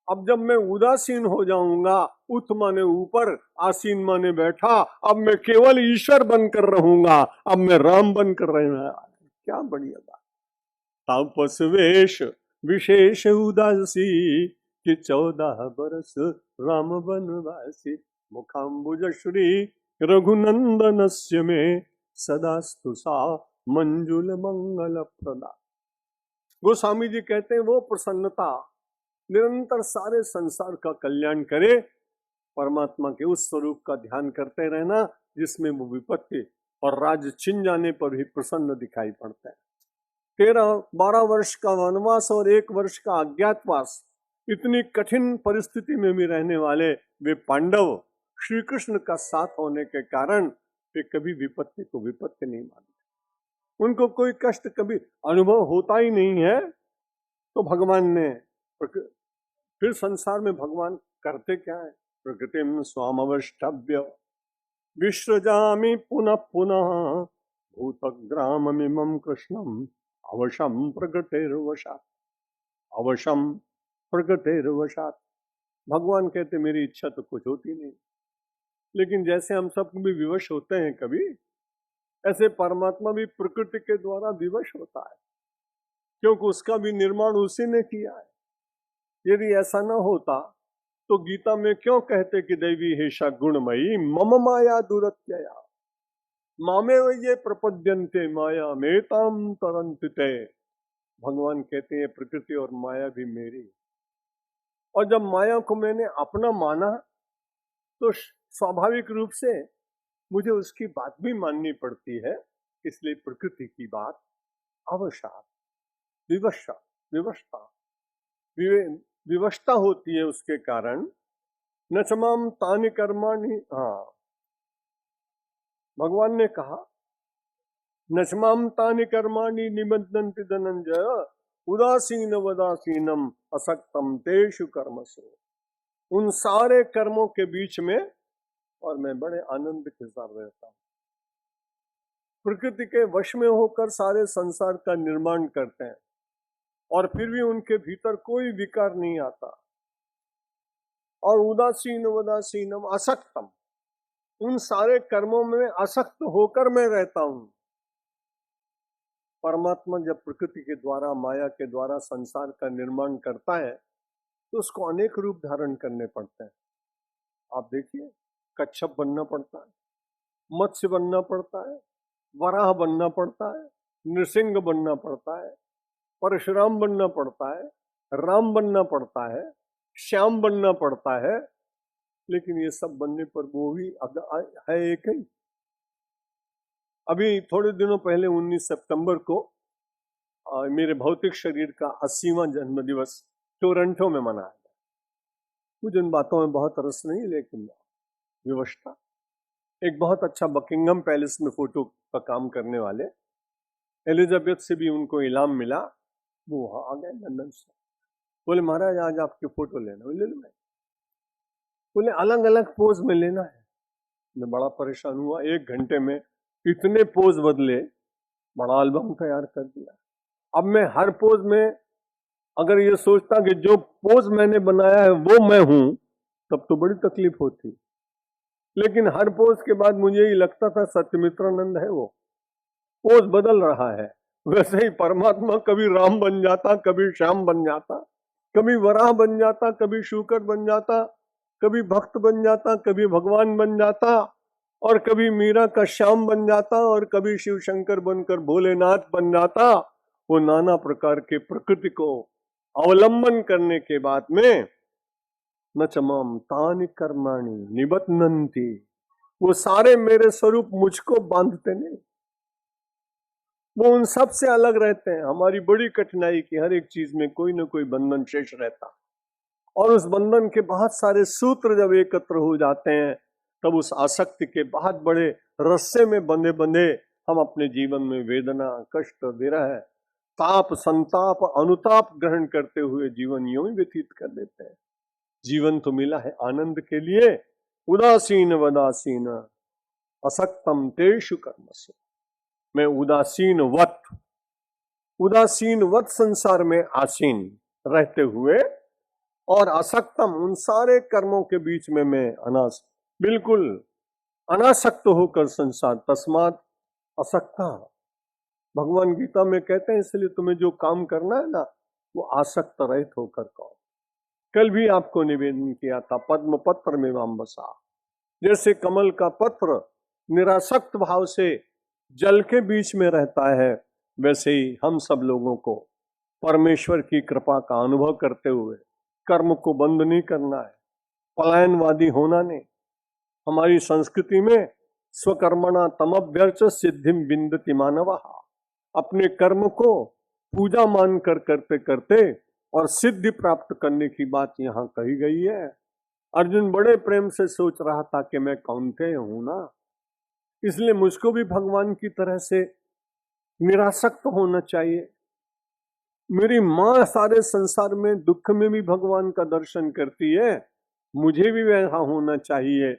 अब जब मैं उदासीन हो जाऊंगा, उत माने ऊपर, आसीन माने बैठा, अब मैं केवल ईश्वर बनकर रहूंगा, अब मैं राम बनकर रहना। क्या बढ़िया बात। तापस वेश विशेष उदासी कि 14 बरस राम वनवासी। मुखाम्बुज श्री रघुनंदनस्य में सदास्तु सा मंजुल मंगल प्रदा। गोस्वामी जी कहते हैं वो प्रसन्नता निरंतर सारे संसार का कल्याण करे, परमात्मा के उस स्वरूप का ध्यान करते रहना जिसमें वो विपत्ति और राज्य छिन जाने पर भी प्रसन्न दिखाई पड़ता है। 13-12 वर्ष का वनवास और 1 वर्ष का अज्ञातवास, इतनी कठिन परिस्थिति में भी रहने वाले वे पांडव श्री कृष्ण का साथ होने के कारण वे कभी विपत्ति को विपत्ति नहीं मानते, उनको कोई कष्ट कभी अनुभव होता ही नहीं है। तो भगवान ने फिर संसार में भगवान करते क्या है, प्रकृतिम स्वामवष्टभ्य विश्रजामि पुनः पुनः भूतग्राममिमं कृष्णम अवशम प्रकृतिर्वशात्, अवशम प्रकृतिर्वशात्। भगवान कहते मेरी इच्छा तो कुछ होती नहीं, लेकिन जैसे हम सब भी विवश होते हैं कभी, ऐसे परमात्मा भी प्रकृति के द्वारा विवश होता है, क्योंकि उसका भी निर्माण उसी ने किया है। यदि ऐसा न होता तो गीता में क्यों कहते कि दैवी हेषा गुणमयी मम माया दुरत्यया मामे ये प्रपद्यन्ते माया मेताम तरन्ते। भगवान कहते हैं प्रकृति और माया भी मेरी, और जब माया को मैंने अपना माना तो स्वाभाविक रूप से मुझे उसकी बात भी माननी पड़ती है। इसलिए प्रकृति की बात अवसाद विवशता होती है, उसके कारण न तमाम तानि कर्माणि। हाँ, भगवान ने कहा नचमाम तानि कर्माणि निबद्धन्ति धनंजय उदासीन वदासीनम असक्तम तेषु कर्मसु। उन सारे कर्मों के बीच में और मैं बड़े आनंद के साथ रहता हूं। प्रकृति के वश में होकर सारे संसार का निर्माण करते हैं और फिर भी उनके भीतर कोई विकार नहीं आता। और उदासीन वदासीनम असक्तम, उन सारे कर्मों में आसक्त होकर मैं रहता हूं। परमात्मा जब प्रकृति के द्वारा, माया के द्वारा संसार का निर्माण करता है तो उसको अनेक रूप धारण करने पड़ते हैं। आप देखिए, कच्छप बनना पड़ता है, मत्स्य बनना पड़ता है, वराह बनना पड़ता है, नृसिंह बनना पड़ता है, परशुराम बनना पड़ता है, राम बनना पड़ता है, श्याम बनना पड़ता है, लेकिन ये सब बनने पर वो भी है एक ही। अभी थोड़े दिनों पहले 19 सितंबर को मेरे भौतिक शरीर का 80वां जन्म दिवस टोरंटो में मनाया गया। मुझे उन बातों में बहुत रस नहीं, लेकिन व्यवस्था, एक बहुत अच्छा बकिंगम पैलेस में फोटो का काम करने वाले एलिजाबेथ से भी उनको इनाम मिला। वो वहां आ गए लंदन से, बोले महाराज आज आपकी फोटो लेना। ले लो। बोले अलग अलग पोज में लेना है। मैं बड़ा परेशान हुआ, 1 घंटे में इतने पोज बदले, बड़ा एल्बम तैयार कर दिया। अब मैं हर पोज में अगर ये सोचता कि जो पोज मैंने बनाया है वो मैं हूं, तब तो बड़ी तकलीफ होती। लेकिन हर पोज के बाद मुझे ही लगता था सत्यमित्रानंद है, वो पोज बदल रहा है। वैसे ही परमात्मा कभी राम बन जाता, कभी श्याम बन जाता, कभी वराह बन जाता, कभी शूकर बन जाता, कभी भक्त बन जाता, कभी भगवान बन जाता, और कभी मीरा का श्याम बन जाता, और कभी शिव शंकर बनकर भोलेनाथ बन जाता। वो नाना प्रकार के प्रकृति को अवलंबन करने के बाद में न चमाम तानि कर्माणि निबध्नन्ति, वो सारे मेरे स्वरूप मुझको बांधते नहीं, वो उन सब से अलग रहते हैं। हमारी बड़ी कठिनाई की हर एक चीज में कोई ना कोई बंधन शेष रहता, और उस बंधन के बहुत सारे सूत्र जब एकत्र हो जाते हैं तब उस आसक्ति के बहुत बड़े रस्से में बंधे बंधे हम अपने जीवन में वेदना, कष्ट, विरह, ताप, संताप, अनुताप ग्रहण करते हुए जीवन यूं ही व्यतीत कर देते हैं। जीवन तो मिला है आनंद के लिए। उदासीन वदासीन असक्तम तेषु कर्मसु, मैं उदासीन वत संसार में आसीन रहते हुए और असक्तम उन सारे कर्मों के बीच में मैं बिल्कुल अनासक्त होकर संसार, तस्मात् असक्ता। भगवान गीता में कहते हैं इसलिए तुम्हें जो काम करना है ना, वो आसक्त रहित होकर करो। कल भी आपको निवेदन किया था, पद्म पत्र में वाम्बसा, जैसे कमल का पत्र निरासक्त भाव से जल के बीच में रहता है, वैसे ही हम सब लोगों को परमेश्वर की कृपा का अनुभव करते हुए कर्म को बंद नहीं करना है, पलायनवादी होना नहीं। हमारी संस्कृति में स्वकर्मणा तमभ्यर्च सिद्धिम विन्दति मानवः, अपने कर्म को पूजा मानकर करते करते और सिद्धि प्राप्त करने की बात यहाँ कही गई है। अर्जुन बड़े प्रेम से सोच रहा था कि मैं कौनतेय हूं ना, इसलिए मुझको भी भगवान की तरह से निरासक्त होना चाहिए। मेरी माँ सारे संसार में दुख में भी भगवान का दर्शन करती है, मुझे भी वैसा होना चाहिए।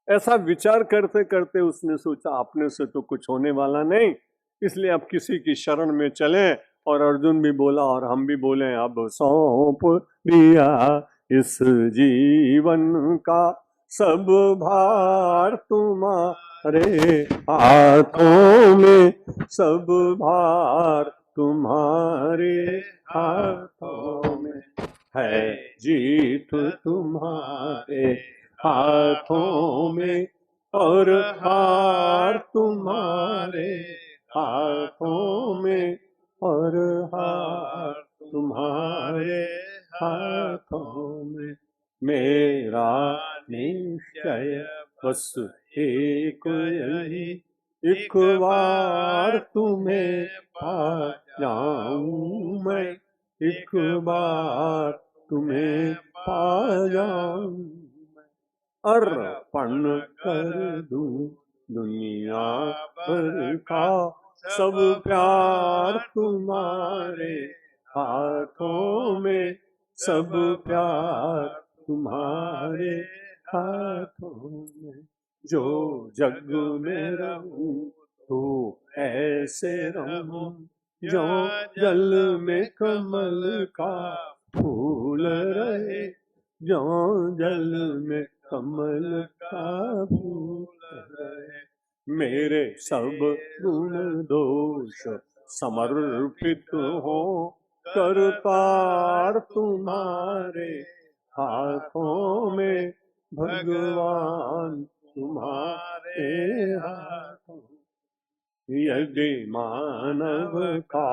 ऐसा विचार करते करते उसने सोचा अपने से तो कुछ होने वाला नहीं, इसलिए अब किसी की शरण में चलें। और अर्जुन भी बोला और हम भी बोले, अब सौंप दिया इस जीवन का सब भार तुम्हारे हाथों में, सब भार तुम्हारे हाथों में है, जीत तुम्हारे हाथों में और हार तुम्हारे हाथों में और हार तुम्हारे हाथों में। मेरा निश्चय बस एक यही, एक बार तुम्हें पा जाऊं मैं, एक बार तुम्हें पा जाऊं, अर्पण कर दूं दुनिया भर का सब प्यार तुम्हारे हाथों में, सब प्यार तुम्हारे हाथों में। जो जग में रहूं तो ऐसे रहूं, जो जल में कमल का फूल रहे, ज्यों जल में कमल का फूल है। मेरे सब गुण दोष समर्पित हो, करतार तुम्हारे हाथों में, भगवान तुम्हारे हाथों। यदि मानव का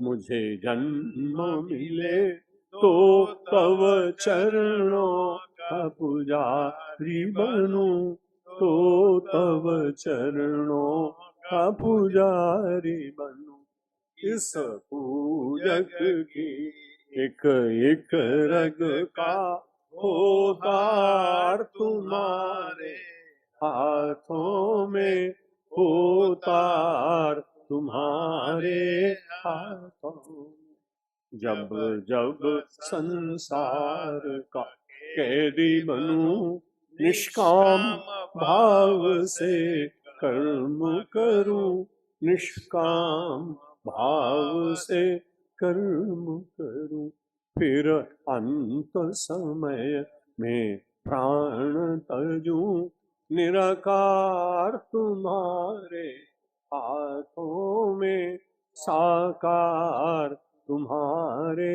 मुझे जन्म मिले, तो तव चरणों का पुजारी बनूं, तो तव चरणों का पुजारी बनूं। इस पूजक की एक एक रग का होतार तुम्हारे हाथों में, होतार तुम्हारे हाथों में। जब जब संसार का कैदी बनूं, निष्काम भाव से कर्म करूं, निष्काम भाव से कर्म करूं। फिर अंत समय में प्राण तजूं, निराकार तुम्हारे हाथों में, साकार तुम्हारे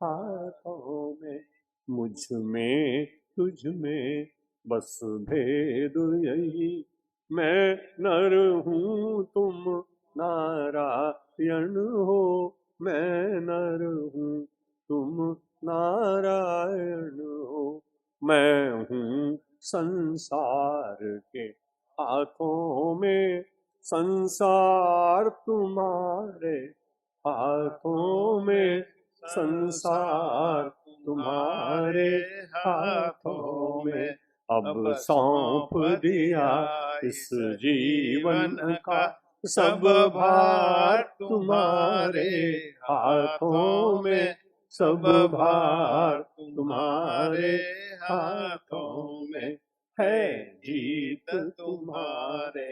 हाथों में। मुझ में तुझ में बस भेद यही, मैं नर हूँ तुम नारायण हो, मैं नर हूँ तुम नारायण हो। मैं हूँ संसार के हाथों में, संसार तुम्हारे हाथों में, संसार तुम्हारे हाथों में। अब सौंप दिया इस जीवन का सब भार तुम्हारे हाथों में, सब भार तुम्हारे हाथों में। है जीत तुम्हारे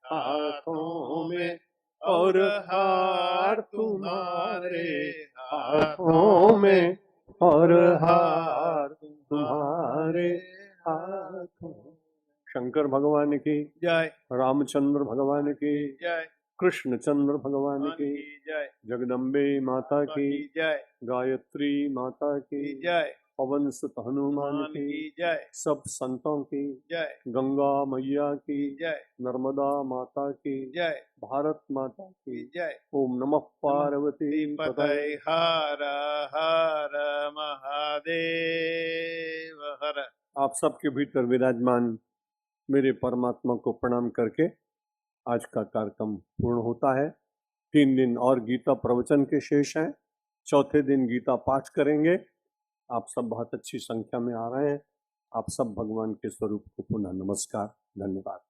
हाथों में, और हार तुम्हारे हाथों में, और हार तुम्हारे हाथों। शंकर भगवान की जय, रामचंद्र भगवान की जय, कृष्णचंद्र भगवान भगवान की की जय, जगदम्बे माता की जय, गायत्री माता की जय, पवन सुत हनुमान हनुमान की की जय, सब संतों की जय, गंगा मैया की जय, नर्मदा माता की जय, भारत माता की जय। ओम नमः पार्वती पतये। पतये हर हर महादेव हर। आप सबके भीतर विराजमान मेरे परमात्मा को प्रणाम करके आज का कार्यक्रम पूर्ण होता है। 3 दिन और गीता प्रवचन के शेष हैं। चौथे दिन गीता पाठ करेंगे। आप सब बहुत अच्छी संख्या में आ रहे हैं। आप सब भगवान के स्वरूप को पुनः नमस्कार, धन्यवाद।